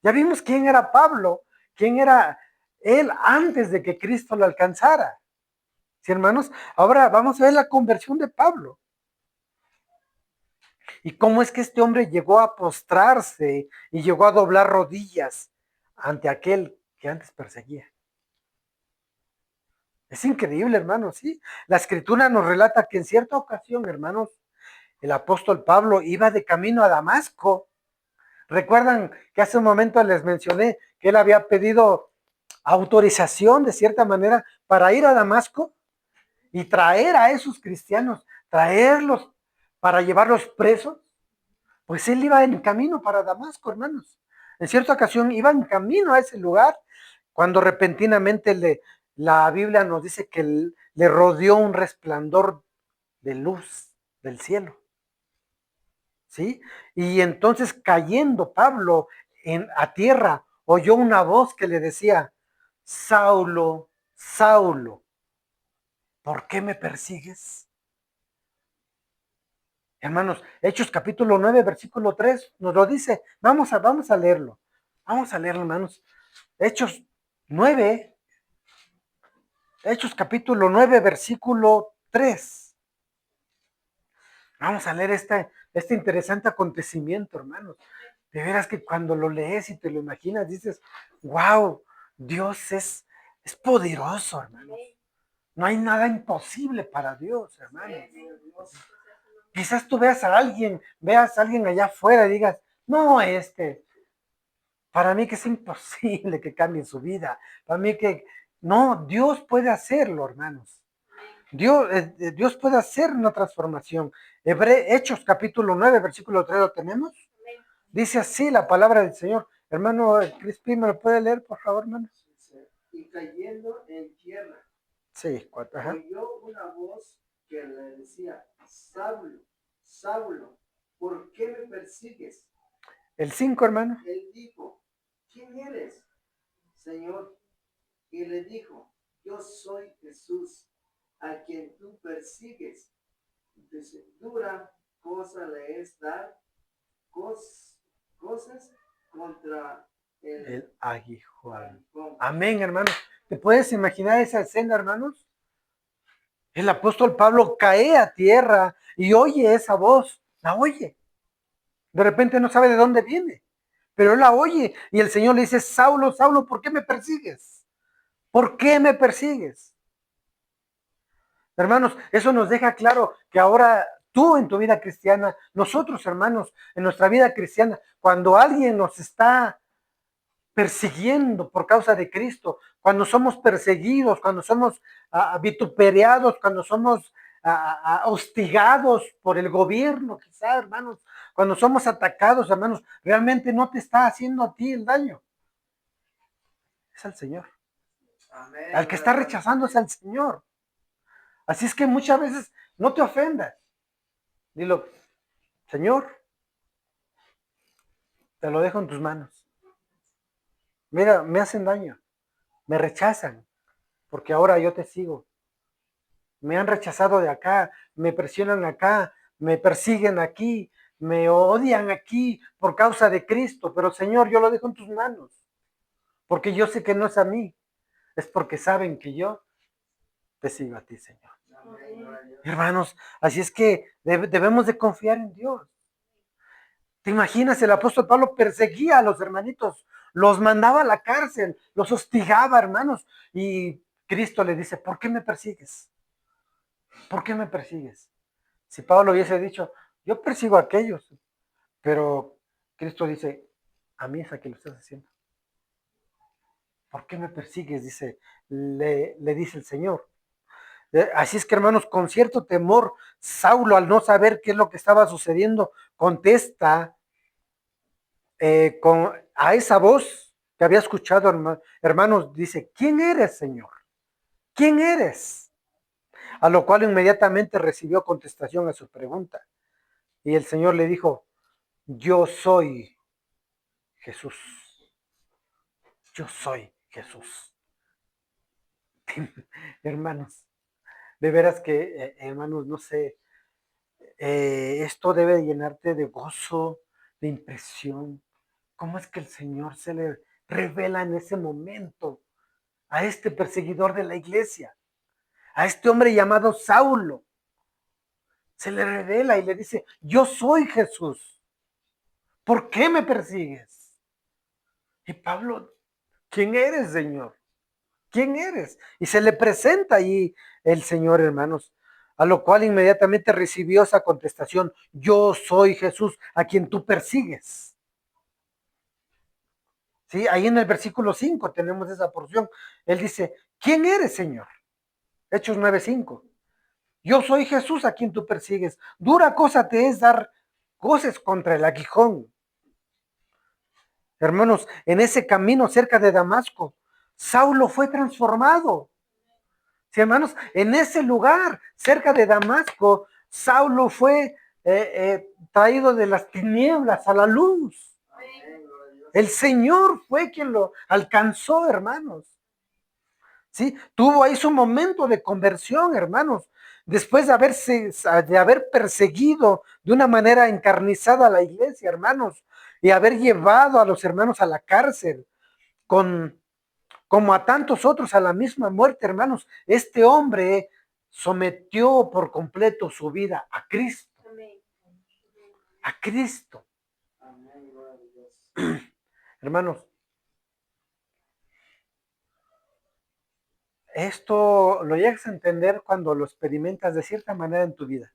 Ya vimos quién era Pablo, quién era él antes de que Cristo lo alcanzara. ¿Sí, hermanos? Ahora vamos a ver la conversión de Pablo. Y cómo es que este hombre llegó a postrarse y llegó a doblar rodillas ante aquel que antes perseguía. Es increíble, hermanos, ¿sí? La escritura nos relata que en cierta ocasión, hermanos, el apóstol Pablo iba de camino a Damasco. Recuerdan que hace un momento les mencioné que él había pedido autorización de cierta manera para ir a Damasco y traer a esos cristianos, traerlos para llevarlos presos. Pues él iba en camino para Damasco, hermanos. En cierta ocasión iba en camino a ese lugar cuando repentinamente la Biblia nos dice que le rodeó un resplandor de luz del cielo. ¿Sí? Y entonces cayendo Pablo a tierra, oyó una voz que le decía, Saulo, Saulo, ¿por qué me persigues? Hermanos, Hechos capítulo 9, versículo 3 nos lo dice. Vamos a leerlo. Vamos a leerlo, hermanos. Hechos 9, Hechos capítulo 9, versículo 3. Vamos a leer este interesante acontecimiento, hermanos. De veras que cuando lo lees y te lo imaginas, dices, wow, Dios es poderoso, hermanos. No hay nada imposible para Dios, hermanos. Quizás tú veas a alguien allá afuera y digas, no, para mí que es imposible que cambie su vida. Para mí que, no, Dios puede hacerlo, hermanos. Dios puede hacer una transformación. Hechos capítulo 9, versículo 3, ¿lo tenemos? Dice así la palabra del Señor. Hermano Crispín, ¿me lo puede leer, por favor, hermano? Y cayendo en tierra, Sí, oyó una voz que le decía, Saulo, Saulo, ¿por qué me persigues? El 5, hermano. Él dijo, ¿quién eres, Señor? Y le dijo, yo soy Jesús, a quien tú persigues. Dice, dura cosa le es dar cosas contra El aguijón. Amén, hermano. ¿Te puedes imaginar esa escena, hermanos? El apóstol Pablo cae a tierra y oye esa voz. La oye. De repente no sabe de dónde viene, pero él la oye y el Señor le dice, Saulo, Saulo, ¿por qué me persigues? ¿Por qué me persigues? Hermanos, eso nos deja claro que ahora tú en tu vida cristiana, nosotros hermanos, en nuestra vida cristiana, cuando alguien nos está persiguiendo por causa de Cristo, cuando somos perseguidos, cuando somos vituperados, cuando somos hostigados por el gobierno, quizá, hermanos, cuando somos atacados, hermanos, realmente no te está haciendo a ti el daño, es al Señor. Amén. Al que está rechazando es al Señor. Así es que muchas veces no te ofendas. Dilo, Señor, te lo dejo en tus manos. Mira, me hacen daño, me rechazan, porque ahora yo te sigo. Me han rechazado de acá, me presionan acá, me persiguen aquí, me odian aquí por causa de Cristo, pero Señor, yo lo dejo en tus manos, porque yo sé que no es a mí, es porque saben que yo te sigo a ti, Señor. Hermanos, así es que debemos de confiar en Dios. ¿Te imaginas? El apóstol Pablo perseguía a los hermanitos, los mandaba a la cárcel, los hostigaba, hermanos, y Cristo le dice, ¿por qué me persigues? ¿Por qué me persigues? Si Pablo hubiese dicho, yo persigo a aquellos, pero Cristo dice, a mí es a quien lo estás haciendo. ¿Por qué me persigues? Le dice el Señor. Así es que, hermanos, con cierto temor, Saulo, al no saber qué es lo que estaba sucediendo, contesta a esa voz que había escuchado, hermanos, dice, ¿quién eres, Señor? ¿Quién eres? A lo cual inmediatamente recibió contestación a su pregunta. Y el Señor le dijo, yo soy Jesús. Yo soy Jesús. Hermanos, de veras que, hermanos, no sé, esto debe llenarte de gozo, de impresión. ¿Cómo es que el Señor se le revela en ese momento a este perseguidor de la iglesia, a este hombre llamado Saulo? Se le revela y le dice, yo soy Jesús. ¿Por qué me persigues? Y Pablo, ¿quién eres, Señor? ¿Quién eres? Y se le presenta ahí el Señor, hermanos, a lo cual inmediatamente recibió esa contestación, yo soy Jesús a quien tú persigues. ¿Sí? Ahí en el versículo 5 tenemos esa porción. Él dice, ¿quién eres, Señor? Hechos 9:5. Yo soy Jesús a quien tú persigues. Dura cosa te es dar goces contra el aguijón. Hermanos, en ese camino cerca de Damasco, Saulo fue transformado. Sí, hermanos, en ese lugar cerca de Damasco, Saulo fue traído de las tinieblas a la luz. El Señor fue quien lo alcanzó, hermanos. ¿Sí? Tuvo ahí su momento de conversión, hermanos. Después de haber perseguido de una manera encarnizada a la iglesia, hermanos, y haber llevado a los hermanos a la cárcel, como a tantos otros a la misma muerte, hermanos, este hombre sometió por completo su vida a Cristo. A Cristo. Hermanos, esto lo llegas a entender cuando lo experimentas de cierta manera en tu vida.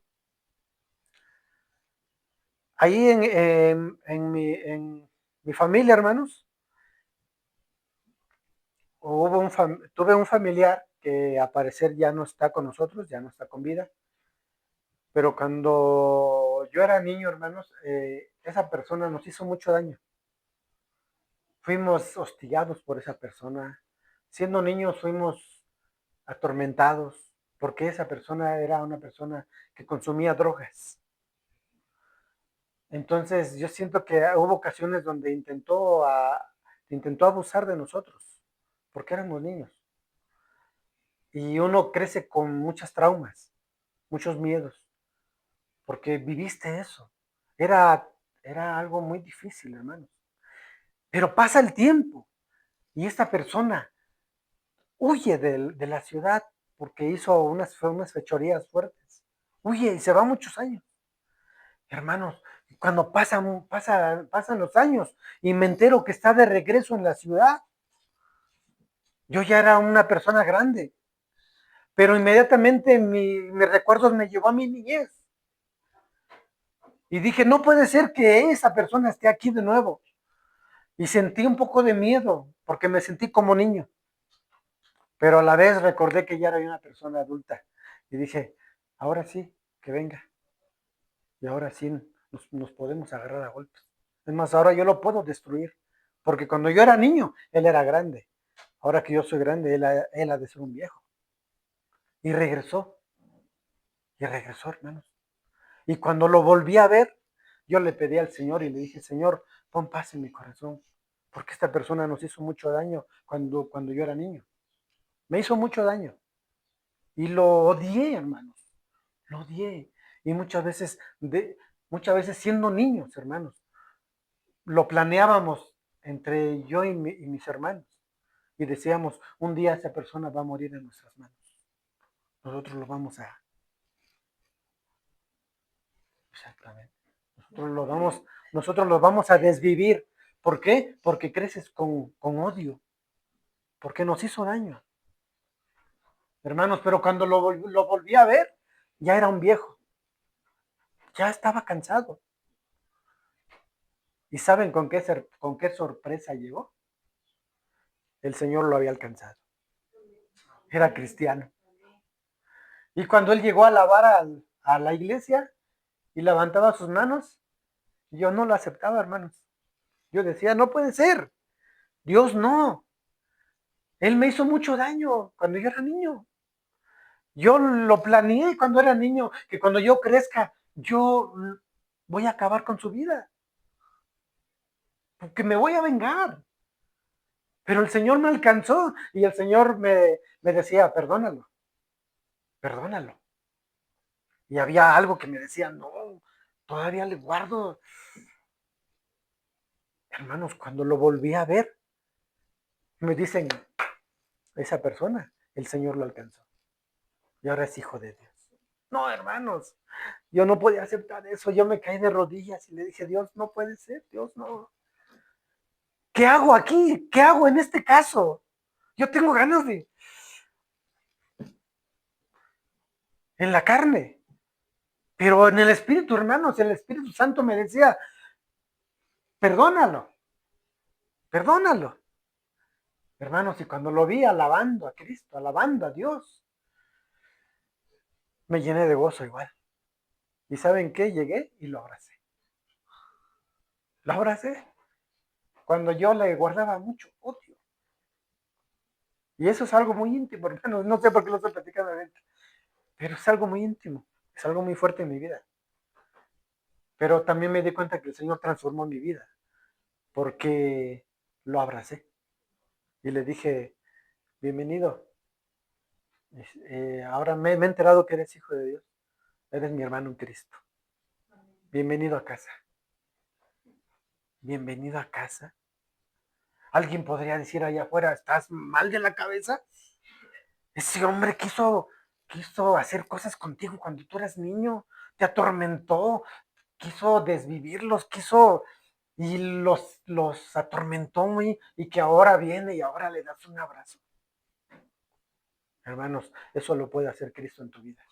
Ahí en mi familia, hermanos, tuve un familiar que a parecer ya no está con nosotros, ya no está con vida. Pero cuando yo era niño, hermanos, esa persona nos hizo mucho daño. Fuimos hostigados por esa persona. Siendo niños fuimos atormentados porque esa persona era una persona que consumía drogas. Entonces yo siento que hubo ocasiones donde intentó abusar de nosotros porque éramos niños. Y uno crece con muchos traumas, muchos miedos, porque viviste eso. Era, era algo muy difícil, hermanos. Pero pasa el tiempo y esta persona huye de la ciudad porque hizo unas fechorías fuertes. Huye y se va muchos años. Hermanos, cuando pasan los años y me entero que está de regreso en la ciudad, yo ya era una persona grande, pero inmediatamente mis recuerdos me llevó a mi niñez. Y dije, no puede ser que esa persona esté aquí de nuevo. Y sentí un poco de miedo porque me sentí como niño. Pero a la vez recordé que ya era una persona adulta y dije, ahora sí, que venga. Y ahora sí nos podemos agarrar a golpes. Es más, ahora yo lo puedo destruir. Porque cuando yo era niño, él era grande. Ahora que yo soy grande, él ha de ser un viejo. Y regresó. Y regresó, hermanos. Y cuando lo volví a ver, yo le pedí al Señor y le dije, Señor, pon paz en mi corazón. Porque esta persona nos hizo mucho daño cuando yo era niño. Me hizo mucho daño. Y lo odié, hermanos. Lo odié. Y muchas veces siendo niños, hermanos, lo planeábamos entre yo y mis hermanos. Y decíamos, un día esa persona va a morir en nuestras manos. Nosotros lo vamos a... Exactamente. Nosotros lo vamos a desvivir. ¿Por qué? Porque creces con odio. Porque nos hizo daño. Hermanos, pero cuando lo volví a ver, ya era un viejo. Ya estaba cansado. ¿Y saben con qué sorpresa llegó? El Señor lo había alcanzado. Era cristiano. Y cuando él llegó a alabar a la iglesia y levantaba sus manos, yo no lo aceptaba, hermanos. Yo decía, no puede ser. Dios no. Él me hizo mucho daño cuando yo era niño. Yo lo planeé cuando era niño, que cuando yo crezca, yo voy a acabar con su vida. Porque me voy a vengar. Pero el Señor me alcanzó y el Señor me decía, perdónalo, perdónalo. Y había algo que me decía, no, todavía le guardo. Hermanos, cuando lo volví a ver, me dicen, esa persona, el Señor lo alcanzó. Y ahora es hijo de Dios. No, hermanos, yo no podía aceptar eso. Yo me caí de rodillas y le dije, Dios, no puede ser, Dios, no. ¿Qué hago aquí? ¿Qué hago en este caso? Yo tengo ganas de, en la carne, pero en el Espíritu, hermanos, el Espíritu Santo me decía, perdónalo, perdónalo. Hermanos, y cuando lo vi alabando a Cristo, alabando a Dios, me llené de gozo igual. ¿Y saben qué? Llegué y lo abracé. Lo abracé cuando yo le guardaba mucho odio. Y eso es algo muy íntimo, hermanos. No sé por qué lo estoy platicando adentro, pero es algo muy íntimo. Es algo muy fuerte en mi vida. Pero también me di cuenta que el Señor transformó mi vida porque lo abracé y le dije, bienvenido. Ahora me he enterado que eres hijo de Dios. Eres mi hermano en Cristo. Bienvenido a casa. Bienvenido a casa. Alguien podría decir allá afuera, ¿estás mal de la cabeza? Ese hombre quiso hacer cosas contigo cuando tú eras niño, te atormentó, quiso desvivirlos, y los atormentó muy, y que ahora viene y ahora le das un abrazo. Hermanos, eso lo puede hacer Cristo en tu vida.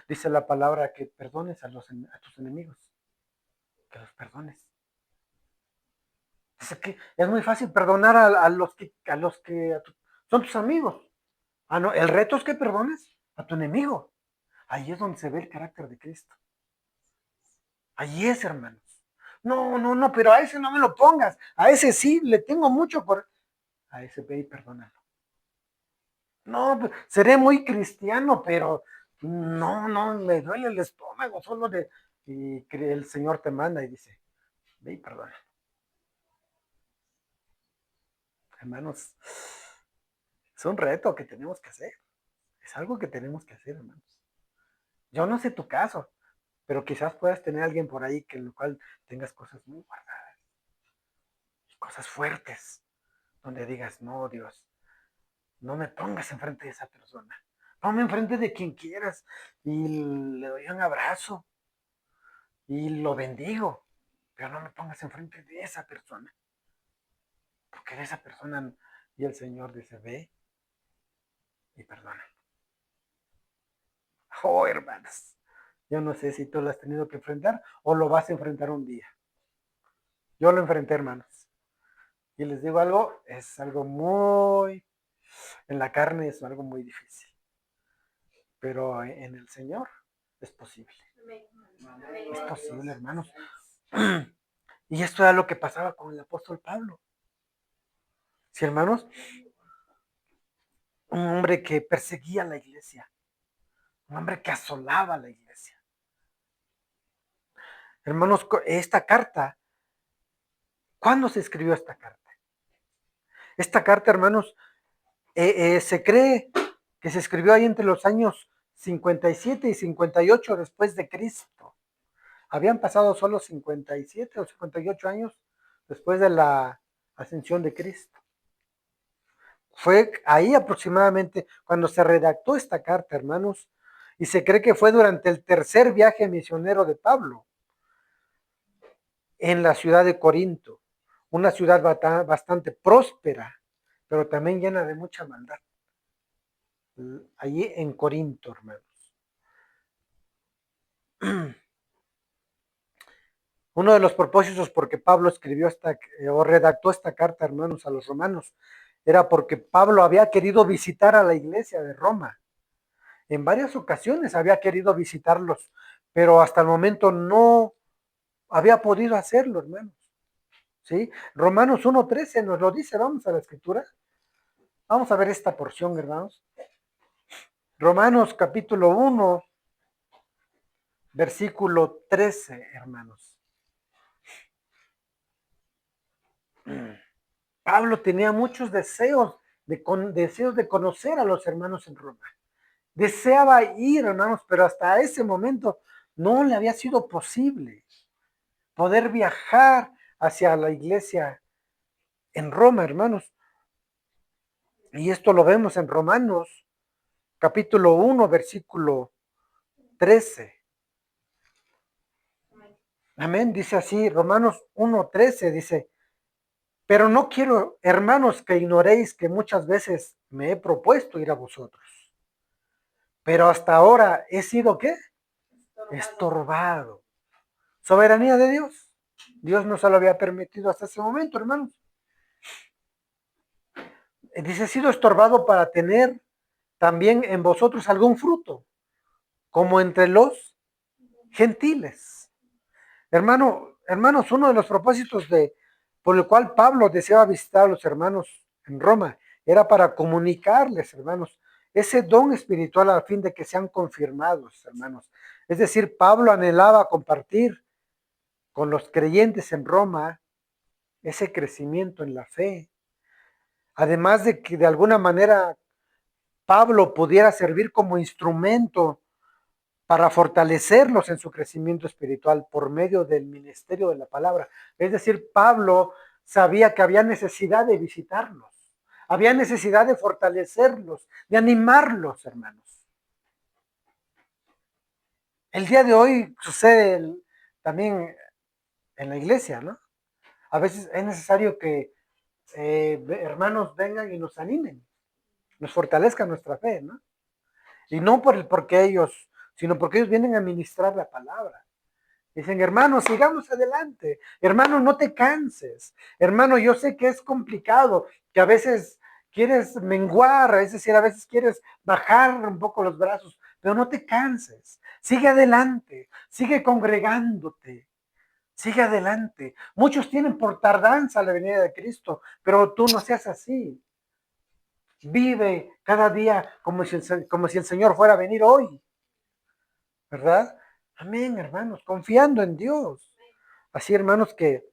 Dice la palabra que perdones a tus enemigos, que los perdones. Dice que es muy fácil perdonar a los que son tus amigos. Ah, no, el reto es que perdones a tu enemigo. Ahí es donde se ve el carácter de Cristo. Ahí es, hermanos. No, no, no, pero a ese no me lo pongas. A ese sí, le tengo mucho por... A ese ve y perdónalo. No, seré muy cristiano, pero no, no, me duele el estómago solo de... Y el Señor te manda y dice, ve y perdona. Hermanos, es un reto que tenemos que hacer. Es algo que tenemos que hacer, hermanos. Yo no sé tu caso, pero quizás puedas tener a alguien por ahí que en lo cual tengas cosas muy guardadas, cosas fuertes, donde digas, no, Dios, no me pongas enfrente de esa persona, ponme enfrente de quien quieras y le doy un abrazo y lo bendigo, pero no me pongas enfrente de esa persona, porque de esa persona, y el Señor dice, ve y perdona. Oh, hermanos, yo no sé si tú lo has tenido que enfrentar o lo vas a enfrentar un día. Yo lo enfrenté, hermanos. Y les digo algo, es algo muy, en la carne es algo muy difícil. Pero en el Señor es posible. Es posible, hermanos. Y esto era lo que pasaba con el apóstol Pablo. Sí, hermanos, un hombre que perseguía a la iglesia, un hombre que asolaba a la iglesia. Hermanos, esta carta, ¿cuándo se escribió esta carta? Esta carta, hermanos, se cree que se escribió ahí entre los años 57 y 58 después de Cristo. Habían pasado solo 57 o 58 años después de la ascensión de Cristo. Fue ahí aproximadamente cuando se redactó esta carta, hermanos, y se cree que fue durante el tercer viaje misionero de Pablo en la ciudad de Corinto, una ciudad bastante próspera, pero también llena de mucha maldad. Allí en Corinto, hermanos. Uno de los propósitos por que Pablo escribió o redactó esta carta, hermanos, a los romanos, era porque Pablo había querido visitar a la iglesia de Roma en varias ocasiones había querido visitarlos, pero hasta el momento no había podido hacerlo, hermanos. ¿Sí? Romanos 1:13 nos lo dice, vamos a la escritura. Vamos a ver esta porción, hermanos. Romanos capítulo 1, versículo 13, hermanos. Pablo tenía muchos deseos de conocer a los hermanos en Roma. Deseaba ir, hermanos, pero hasta ese momento no le había sido posible poder viajar hacia la iglesia en Roma, hermanos. Y esto lo vemos en Romanos, capítulo 1, versículo 13. Amén, dice así, Romanos 1:13 dice, pero no quiero, hermanos, que ignoréis que muchas veces me he propuesto ir a vosotros, pero hasta ahora he sido, ¿qué? Estorbado. Soberanía de Dios. Dios no se lo había permitido hasta ese momento, hermanos. Dice, he sido estorbado para tener también en vosotros algún fruto, como entre los gentiles. Hermanos, uno de los propósitos por el cual Pablo deseaba visitar a los hermanos en Roma era para comunicarles, hermanos, ese don espiritual al fin de que sean confirmados, hermanos. Es decir, Pablo anhelaba compartir con los creyentes en Roma ese crecimiento en la fe. Además de que de alguna manera Pablo pudiera servir como instrumento para fortalecerlos en su crecimiento espiritual por medio del ministerio de la palabra. Es decir, Pablo sabía que había necesidad de visitarlos, había necesidad de fortalecerlos, de animarlos, hermanos. El día de hoy sucede también en la iglesia, ¿no? A veces es necesario que hermanos vengan y nos animen, nos fortalezcan nuestra fe, ¿no? Y no porque ellos, sino porque ellos vienen a ministrar la palabra. Dicen, hermano, sigamos adelante. Hermano, no te canses. Hermano, yo sé que es complicado, que a veces quieres menguar, es decir, a veces quieres bajar un poco los brazos, pero no te canses. Sigue adelante, sigue congregándote, sigue adelante. Muchos tienen por tardanza la venida de Cristo, pero tú no seas así. Vive cada día como si el Señor fuera a venir hoy, ¿verdad? Amén, hermanos, confiando en Dios. Así, hermanos, que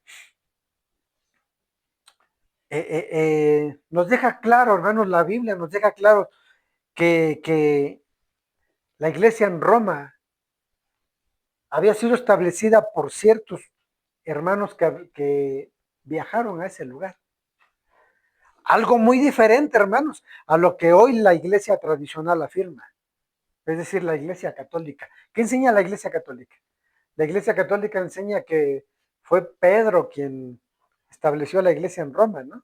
nos deja claro, hermanos, la Biblia nos deja claro que la iglesia en Roma había sido establecida por ciertos hermanos que viajaron a ese lugar. Algo muy diferente, hermanos, a lo que hoy la iglesia tradicional afirma. Es decir, la iglesia católica. ¿Qué enseña la iglesia católica? La iglesia católica enseña que fue Pedro quien estableció la iglesia en Roma, ¿no?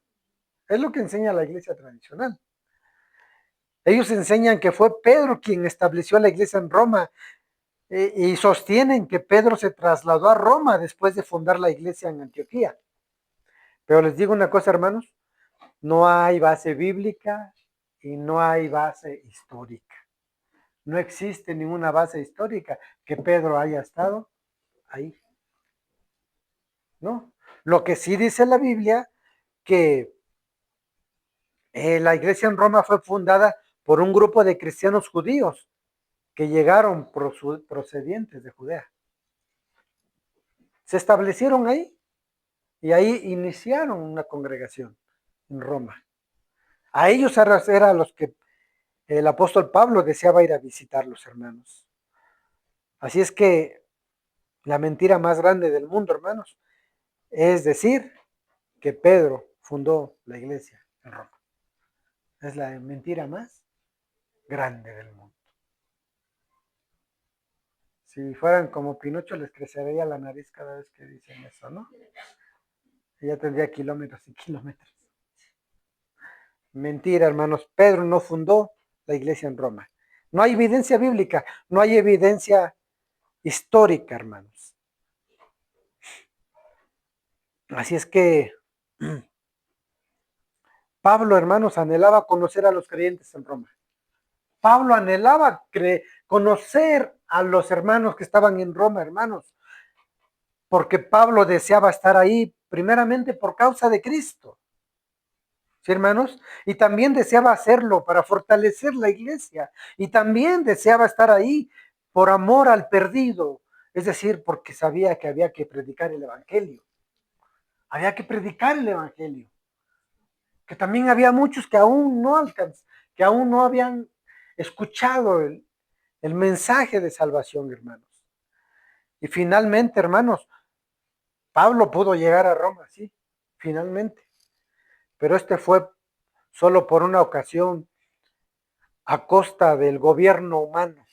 Es lo que enseña la iglesia tradicional. Ellos enseñan que fue Pedro quien estableció la iglesia en Roma y sostienen que Pedro se trasladó a Roma después de fundar la iglesia en Antioquía. Pero les digo una cosa, hermanos, no hay base bíblica y no hay base histórica. No existe ninguna base histórica que Pedro haya estado ahí. ¿No? Lo que sí dice la Biblia, que la iglesia en Roma fue fundada por un grupo de cristianos judíos que llegaron procedientes de Judea. Se establecieron ahí y ahí iniciaron una congregación en Roma. A ellos era a los que el apóstol Pablo deseaba ir a visitar, los hermanos. Así es que la mentira más grande del mundo, hermanos, es decir que Pedro fundó la iglesia en Roma. Es la mentira más grande del mundo. Si fueran como Pinocho, les crecería la nariz cada vez que dicen eso, ¿no? Ella tendría kilómetros y kilómetros. Mentira, hermanos. Pedro no fundó la iglesia en Roma. No hay evidencia bíblica, no hay evidencia histórica, hermanos. Así es que Pablo, hermanos, anhelaba conocer a los creyentes en Roma. Pablo anhelaba conocer a los hermanos que estaban en Roma, hermanos, porque Pablo deseaba estar ahí primeramente por causa de Cristo. ¿Sí, hermanos? Y también deseaba hacerlo para fortalecer la iglesia. Y también deseaba estar ahí por amor al perdido. Es decir, porque sabía que había que predicar el evangelio. Había que predicar el evangelio. Que también había muchos que aún no que aún no habían escuchado el mensaje de salvación, hermanos. Y finalmente, hermanos, Pablo pudo llegar a Roma, sí, finalmente. Pero este fue solo por una ocasión a costa del gobierno humano.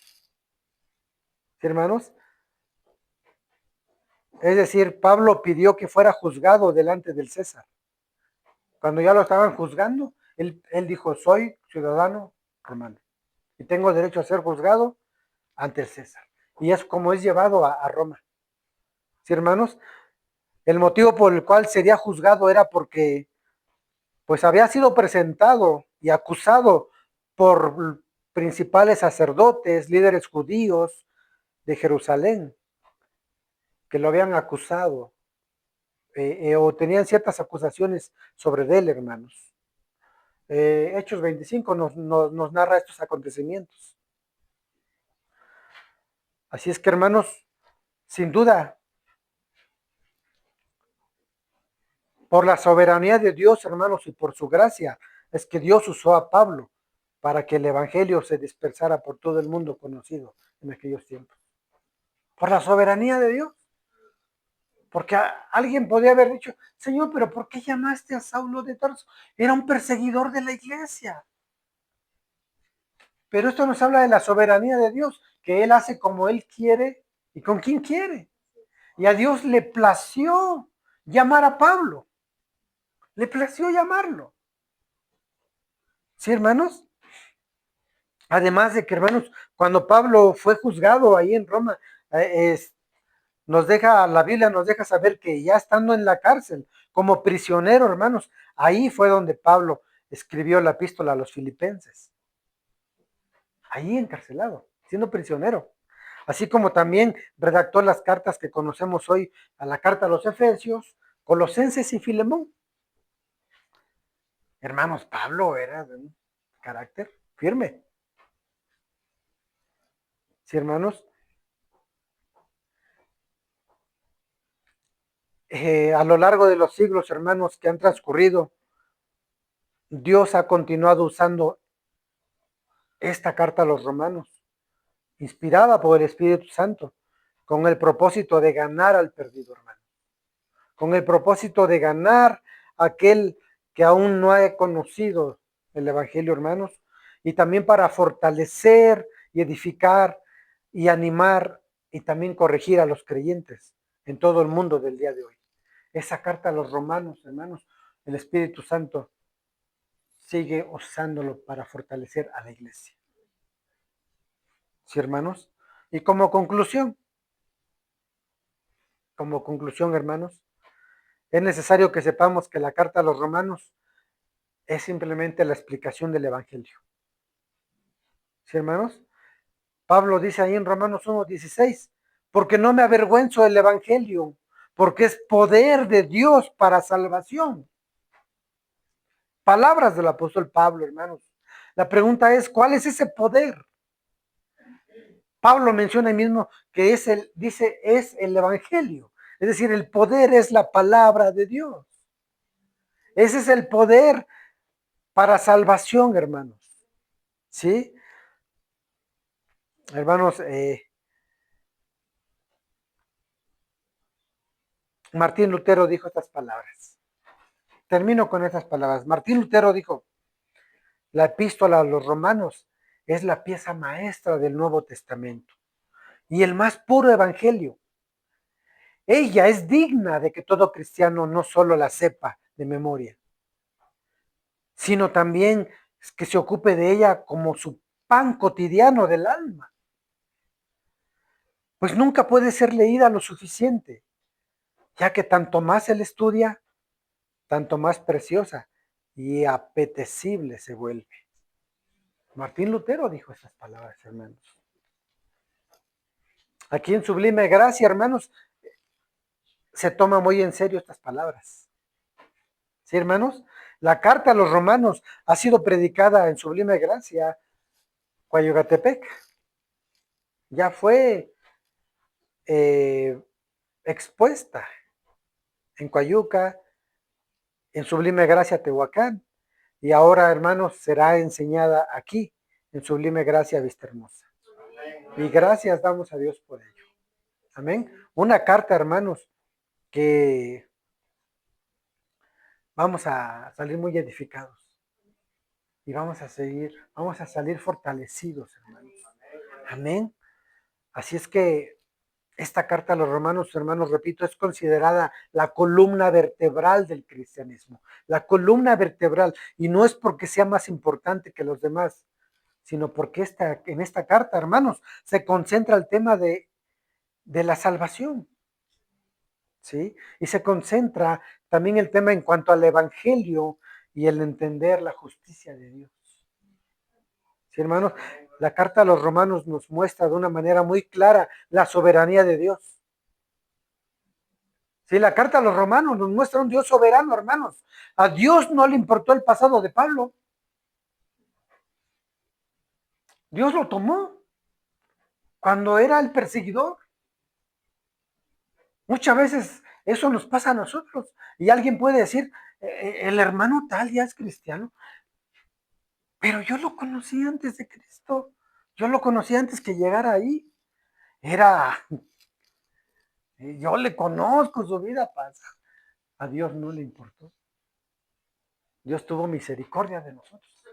¿Sí, hermanos? Es decir, Pablo pidió que fuera juzgado delante del César. Cuando ya lo estaban juzgando, él dijo, soy ciudadano romano y tengo derecho a ser juzgado ante el César. Y es como es llevado a Roma. ¿Sí, hermanos? El motivo por el cual sería juzgado era porque pues había sido presentado y acusado por principales sacerdotes, líderes judíos de Jerusalén, que lo habían acusado o tenían ciertas acusaciones sobre él, hermanos. Hechos 25 nos narra estos acontecimientos. Así es que, hermanos, sin duda, por la soberanía de Dios, hermanos, y por su gracia, es que Dios usó a Pablo para que el evangelio se dispersara por todo el mundo conocido en aquellos tiempos. Por la soberanía de Dios. Porque alguien podría haber dicho, Señor, pero ¿por qué llamaste a Saulo de Tarso? Era un perseguidor de la iglesia. Pero esto nos habla de la soberanía de Dios, que Él hace como Él quiere y con quien quiere. Y a Dios le plació llamar a Pablo. Le plació llamarlo. ¿Sí, hermanos? Además de que, hermanos, cuando Pablo fue juzgado ahí en Roma, la Biblia nos deja saber que ya estando en la cárcel, como prisionero, hermanos, ahí fue donde Pablo escribió la epístola a los filipenses. Ahí encarcelado, siendo prisionero. Así como también redactó las cartas que conocemos hoy, a la carta a los Efesios, Colosenses y Filemón. Hermanos, Pablo era de un carácter firme. Sí, hermanos. A lo largo de los siglos, hermanos, que han transcurrido, Dios ha continuado usando esta carta a los romanos, inspirada por el Espíritu Santo, con el propósito de ganar al perdido, hermano. Con el propósito de ganar a aquel que aún no ha conocido el Evangelio, hermanos, y también para fortalecer y edificar y animar y también corregir a los creyentes en todo el mundo del día de hoy. Esa carta a los romanos, hermanos, el Espíritu Santo sigue usándolo para fortalecer a la iglesia. ¿Sí, hermanos? Y como conclusión, hermanos, es necesario que sepamos que la carta a los romanos es simplemente la explicación del Evangelio. ¿Sí, hermanos? Pablo dice ahí en Romanos 1:16, porque no me avergüenzo del Evangelio, porque es poder de Dios para salvación. Palabras del apóstol Pablo, hermanos. La pregunta es, ¿cuál es ese poder? Pablo menciona ahí mismo que es el Evangelio. Es decir, el poder es la palabra de Dios. Ese es el poder para salvación, hermanos. ¿Sí? Hermanos, Martín Lutero dijo estas palabras. Termino con estas palabras. Martín Lutero dijo, la epístola a los romanos es la pieza maestra del Nuevo Testamento y el más puro evangelio. Ella es digna de que todo cristiano no solo la sepa de memoria, sino también que se ocupe de ella como su pan cotidiano del alma. Pues nunca puede ser leída lo suficiente, ya que tanto más se le estudia, tanto más preciosa y apetecible se vuelve. Martín Lutero dijo esas palabras, hermanos. Aquí en Sublime Gracia, hermanos, se toma muy en serio estas palabras. ¿Sí, hermanos? La carta a los romanos ha sido predicada en Sublime Gracia, Coayugatepec. Ya fue expuesta en Coayuca, en Sublime Gracia, Tehuacán. Y ahora, hermanos, será enseñada aquí, en Sublime Gracia, Vista Hermosa. Y gracias damos a Dios por ello. Amén. Una carta, hermanos, que vamos a salir muy edificados. Y vamos a salir fortalecidos, hermanos. Amén. Así es que esta carta a los romanos, hermanos, repito, es considerada la columna vertebral del cristianismo. La columna vertebral. Y no es porque sea más importante que los demás, sino porque en esta carta, hermanos, se concentra el tema de la salvación. ¿Sí? Y se concentra también el tema en cuanto al evangelio y el entender la justicia de Dios. ¿Sí, hermanos? La carta a los romanos nos muestra de una manera muy clara la soberanía de Dios. Sí, la carta a los romanos nos muestra un Dios soberano, hermanos. A Dios no le importó el pasado de Pablo. Dios lo tomó cuando era el perseguidor. Muchas veces eso nos pasa a nosotros. Y alguien puede decir, el hermano tal ya es cristiano. Pero yo lo conocí antes de Cristo. Yo lo conocí antes que llegara ahí. Yo le conozco su vida pasada. A Dios no le importó. Dios tuvo misericordia de nosotros.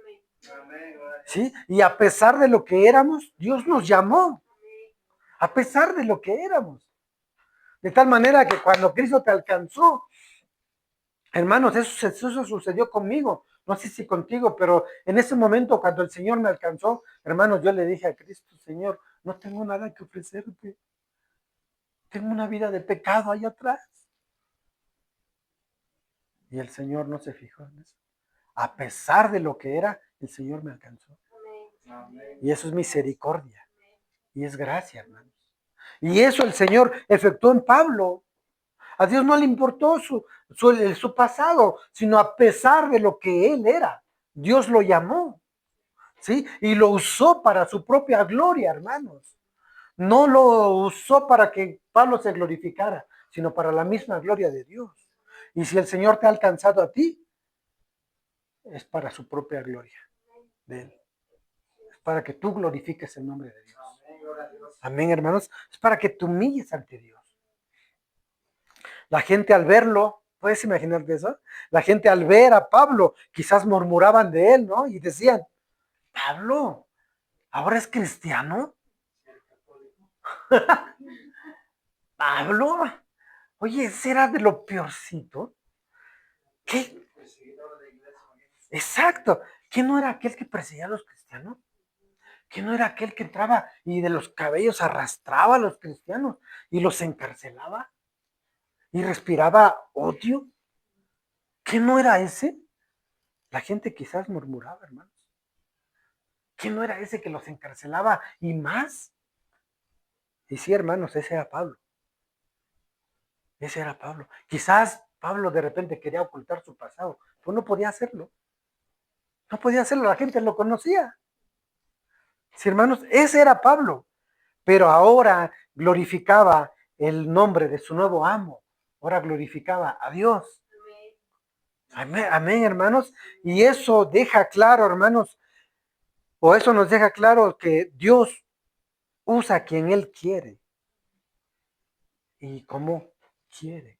¿Sí? Y a pesar de lo que éramos, Dios nos llamó. A pesar de lo que éramos. De tal manera que cuando Cristo te alcanzó, hermanos, eso sucedió conmigo. No sé si contigo, pero en ese momento cuando el Señor me alcanzó, hermanos, yo le dije a Cristo, Señor, no tengo nada que ofrecerte. Tengo una vida de pecado allá atrás. Y el Señor no se fijó en eso. A pesar de lo que era, el Señor me alcanzó. Y eso es misericordia. Y es gracia, hermanos. Y eso el Señor efectuó en Pablo. A Dios no le importó su pasado, sino a pesar de lo que él era. Dios lo llamó, ¿sí? Y lo usó para su propia gloria, hermanos. No lo usó para que Pablo se glorificara, sino para la misma gloria de Dios. Y si el Señor te ha alcanzado a ti, es para su propia gloria de Él. Es para que tú glorifiques el nombre de Dios. Amén, hermanos. Es para que te humilles ante Dios. La gente al verlo, ¿puedes imaginarte eso? La gente al ver a Pablo, quizás murmuraban de él, ¿no? Y decían, Pablo, ¿ahora es cristiano? Pablo, oye, ¿ese era de lo peorcito? ¿Qué? Exacto. ¿Quién no era aquel que perseguía a los cristianos? ¿Quién no era aquel que entraba y de los cabellos arrastraba a los cristianos y los encarcelaba y respiraba odio? ¿Quién no era ese? La gente quizás murmuraba, hermanos. ¿Quién no era ese que los encarcelaba y más? Y sí, hermanos, ese era Pablo. Ese era Pablo. Quizás Pablo de repente quería ocultar su pasado, pero no podía hacerlo. No podía hacerlo, la gente lo conocía. Sí, hermanos, ese era Pablo. Pero ahora glorificaba el nombre de su nuevo amo. Ahora glorificaba a Dios. Amén, amén, hermanos. Y eso deja claro, hermanos, o eso nos deja claro que Dios usa a quien Él quiere. Y como quiere,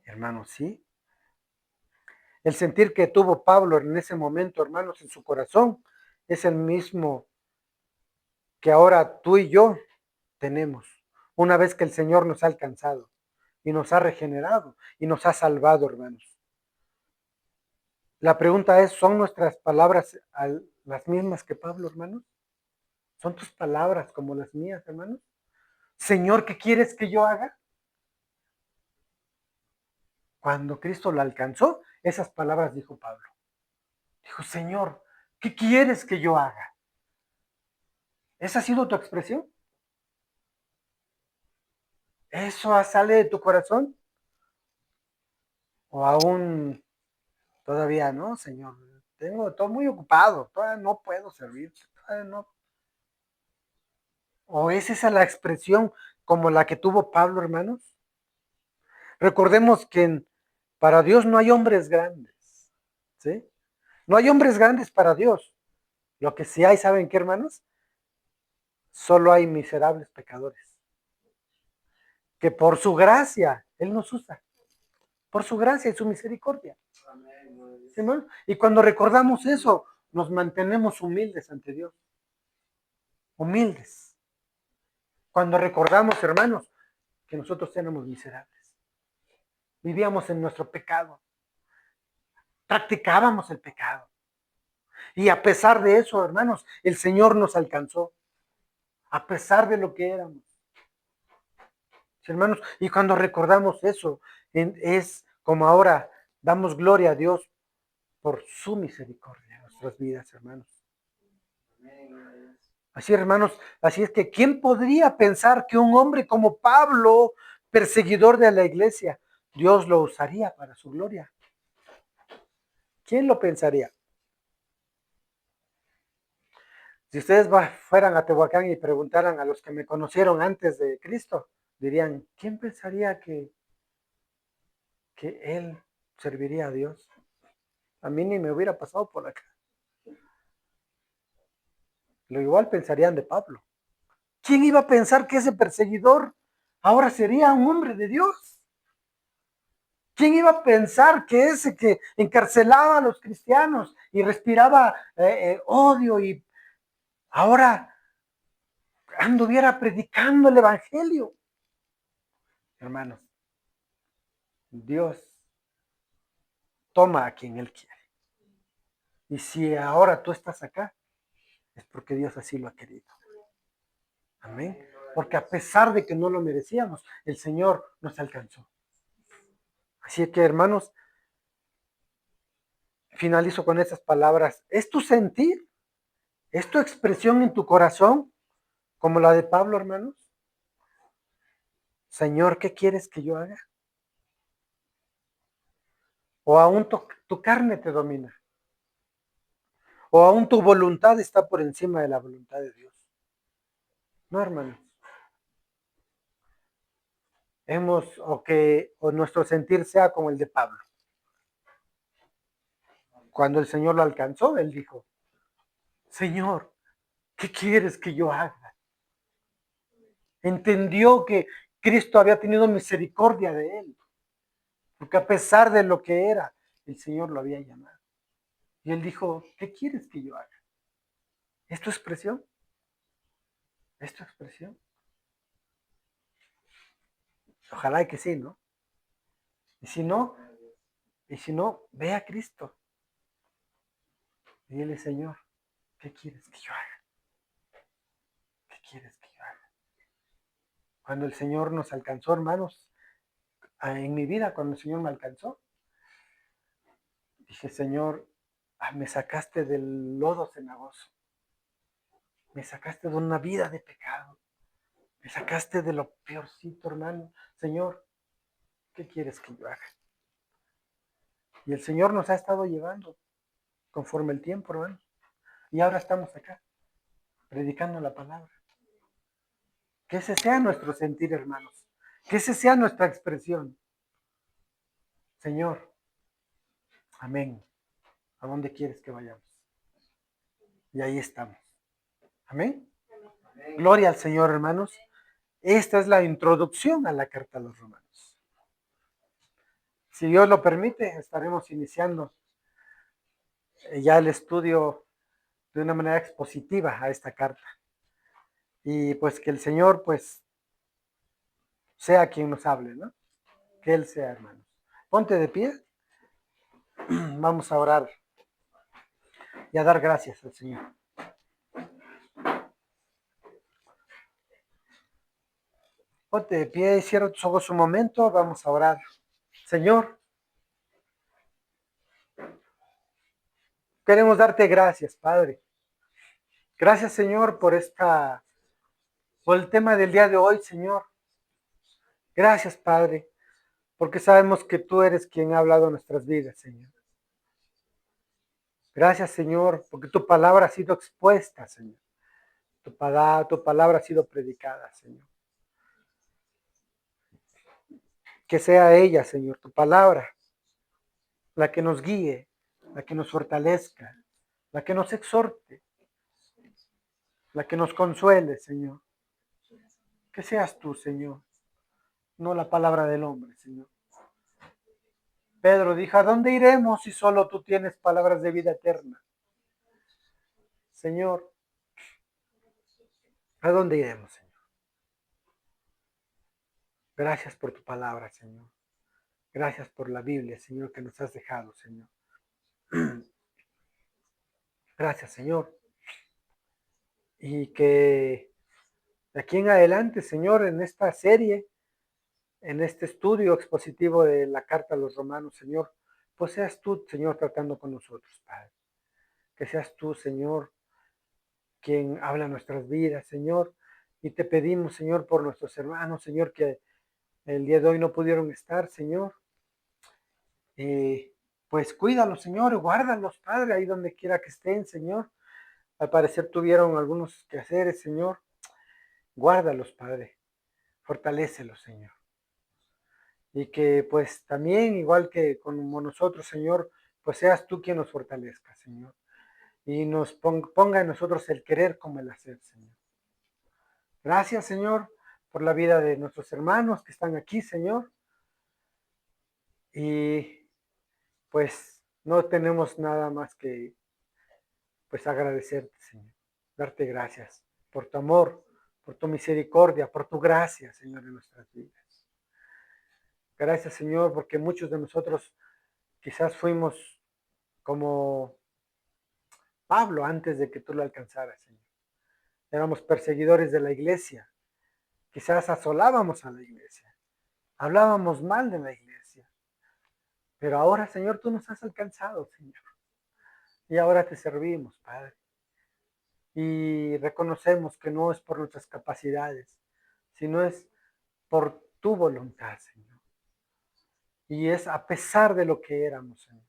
hermanos, ¿sí? El sentir que tuvo Pablo en ese momento, hermanos, en su corazón, es el mismo que ahora tú y yo tenemos, una vez que el Señor nos ha alcanzado y nos ha regenerado y nos ha salvado, hermanos. La pregunta es, ¿son nuestras palabras las mismas que Pablo, hermanos? ¿Son tus palabras como las mías, hermanos? Señor, ¿qué quieres que yo haga? Cuando Cristo lo alcanzó, esas palabras dijo Pablo. Dijo, Señor, ¿qué quieres que yo haga? ¿Esa ha sido tu expresión? ¿Eso sale de tu corazón? ¿O aún todavía no, Señor? Estoy muy ocupado, todavía no puedo servir, todavía no. ¿O es esa la expresión como la que tuvo Pablo, hermanos? Recordemos que para Dios no hay hombres grandes, ¿sí? No hay hombres grandes para Dios. Lo que sí hay, ¿saben qué, hermanos? Solo hay miserables pecadores. Que por su gracia Él nos usa. Por su gracia y su misericordia. ¿Sí, hermano? Y cuando recordamos eso, nos mantenemos humildes ante Dios. Humildes. Cuando recordamos, hermanos, que nosotros éramos miserables. Vivíamos en nuestro pecado. Practicábamos el pecado. Y a pesar de eso, hermanos, el Señor nos alcanzó. A pesar de lo que éramos. ¿Sí, hermanos? Y cuando recordamos eso, es como ahora damos gloria a Dios por su misericordia en nuestras vidas, hermanos. Así, hermanos, así es que ¿quién podría pensar que un hombre como Pablo, perseguidor de la iglesia, Dios lo usaría para su gloria? ¿Quién lo pensaría? Si ustedes fueran a Tehuacán y preguntaran a los que me conocieron antes de Cristo, dirían, ¿quién pensaría que él serviría a Dios? A mí ni me hubiera pasado por acá. Lo igual pensarían de Pablo. ¿Quién iba a pensar que ese perseguidor ahora sería un hombre de Dios? ¿Quién iba a pensar que ese que encarcelaba a los cristianos y respiraba odio y ahora anduviera predicando el evangelio? Hermanos, Dios toma a quien Él quiere. Y si ahora tú estás acá, es porque Dios así lo ha querido. Amén. Porque a pesar de que no lo merecíamos, el Señor nos alcanzó. Así que, hermanos, finalizo con estas palabras. ¿Es tu sentir? ¿Es tu expresión en tu corazón como la de Pablo, hermanos? Señor, ¿qué quieres que yo haga? ¿O aún tu carne te domina? ¿O aún tu voluntad está por encima de la voluntad de Dios? No, hermanos. O nuestro sentir sea como el de Pablo. Cuando el Señor lo alcanzó, él dijo, Señor, ¿qué quieres que yo haga? Entendió que Cristo había tenido misericordia de él, porque a pesar de lo que era, el Señor lo había llamado. Y él dijo, ¿qué quieres que yo haga? ¿Es tu expresión? ¿Es tu expresión? Ojalá que sí, ¿no? Y si no, ve a Cristo. Y dile, Señor, ¿qué quieres que yo haga? ¿Qué quieres que yo haga? Cuando el Señor nos alcanzó, hermanos, en mi vida, cuando el Señor me alcanzó, dije, Señor, me sacaste del lodo cenagoso. Me sacaste de una vida de pecado. Me sacaste de lo peorcito, hermano. Señor, ¿qué quieres que yo haga? Y el Señor nos ha estado llevando conforme el tiempo, hermano. Y ahora estamos acá, predicando la palabra. Que ese sea nuestro sentir, hermanos. Que ese sea nuestra expresión. Señor, amén. ¿A dónde quieres que vayamos? Y ahí estamos. Amén. Gloria al Señor, hermanos. Esta es la introducción a la carta a los Romanos. Si Dios lo permite, estaremos iniciando ya el estudio de una manera expositiva a esta carta. Y pues que el Señor, pues, sea quien nos hable, ¿no? Que Él sea, hermanos. Ponte de pie. Vamos a orar y a dar gracias al Señor. Ponte de pie y cierra tus ojos un momento. Vamos a orar. Señor, queremos darte gracias, Padre. Gracias, Señor, por el tema del día de hoy, Señor. Gracias, Padre, porque sabemos que tú eres quien ha hablado en nuestras vidas, Señor. Gracias, Señor, porque tu palabra ha sido expuesta, Señor. Tu palabra ha sido predicada, Señor. Que sea ella, Señor, tu palabra, la que nos guíe, la que nos fortalezca, la que nos exhorte, la que nos consuele, Señor. Que seas tú, Señor, no la palabra del hombre, Señor. Pedro dijo, ¿a dónde iremos si solo tú tienes palabras de vida eterna? Señor, ¿a dónde iremos, Señor? Gracias por tu palabra, Señor. Gracias por la Biblia, Señor, que nos has dejado, Señor. Gracias, Señor. Y que de aquí en adelante, Señor, en esta serie, en este estudio expositivo de la carta a los romanos, Señor, pues seas tú, Señor, tratando con nosotros, Padre. Que seas tú, Señor, quien habla nuestras vidas, Señor. Y te pedimos, Señor, por nuestros hermanos, Señor, que el día de hoy no pudieron estar, Señor. Pues cuídalos, Señor, guárdalos, Padre, ahí donde quiera que estén, Señor. Al parecer tuvieron algunos quehaceres, Señor. Guárdalos, Padre. Fortalécelos, Señor. Y que pues también, igual que como nosotros, Señor, pues seas tú quien nos fortalezca, Señor. Y nos ponga en nosotros el querer como el hacer, Señor. Gracias, Señor, por la vida de nuestros hermanos que están aquí, Señor. Y pues no tenemos nada más que pues agradecerte, Señor. Darte gracias por tu amor, por tu misericordia, por tu gracia, Señor, en nuestras vidas. Gracias, Señor, porque muchos de nosotros quizás fuimos como Pablo antes de que tú lo alcanzaras, Señor. Éramos perseguidores de la iglesia. Quizás asolábamos a la iglesia. Hablábamos mal de la iglesia. Pero ahora, Señor, tú nos has alcanzado, Señor. Y ahora te servimos, Padre. Y reconocemos que no es por nuestras capacidades, sino es por tu voluntad, Señor. Y es a pesar de lo que éramos, Señor.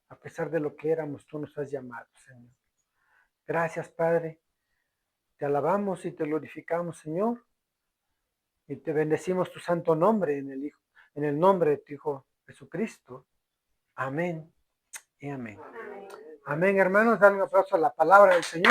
A pesar de lo que éramos, tú nos has llamado, Señor. Gracias, Padre. Te alabamos y te glorificamos, Señor. Y te bendecimos tu santo nombre en el nombre de tu Hijo Jesucristo. Amén y amén. Amén, hermanos. Dale un aplauso a la palabra del Señor.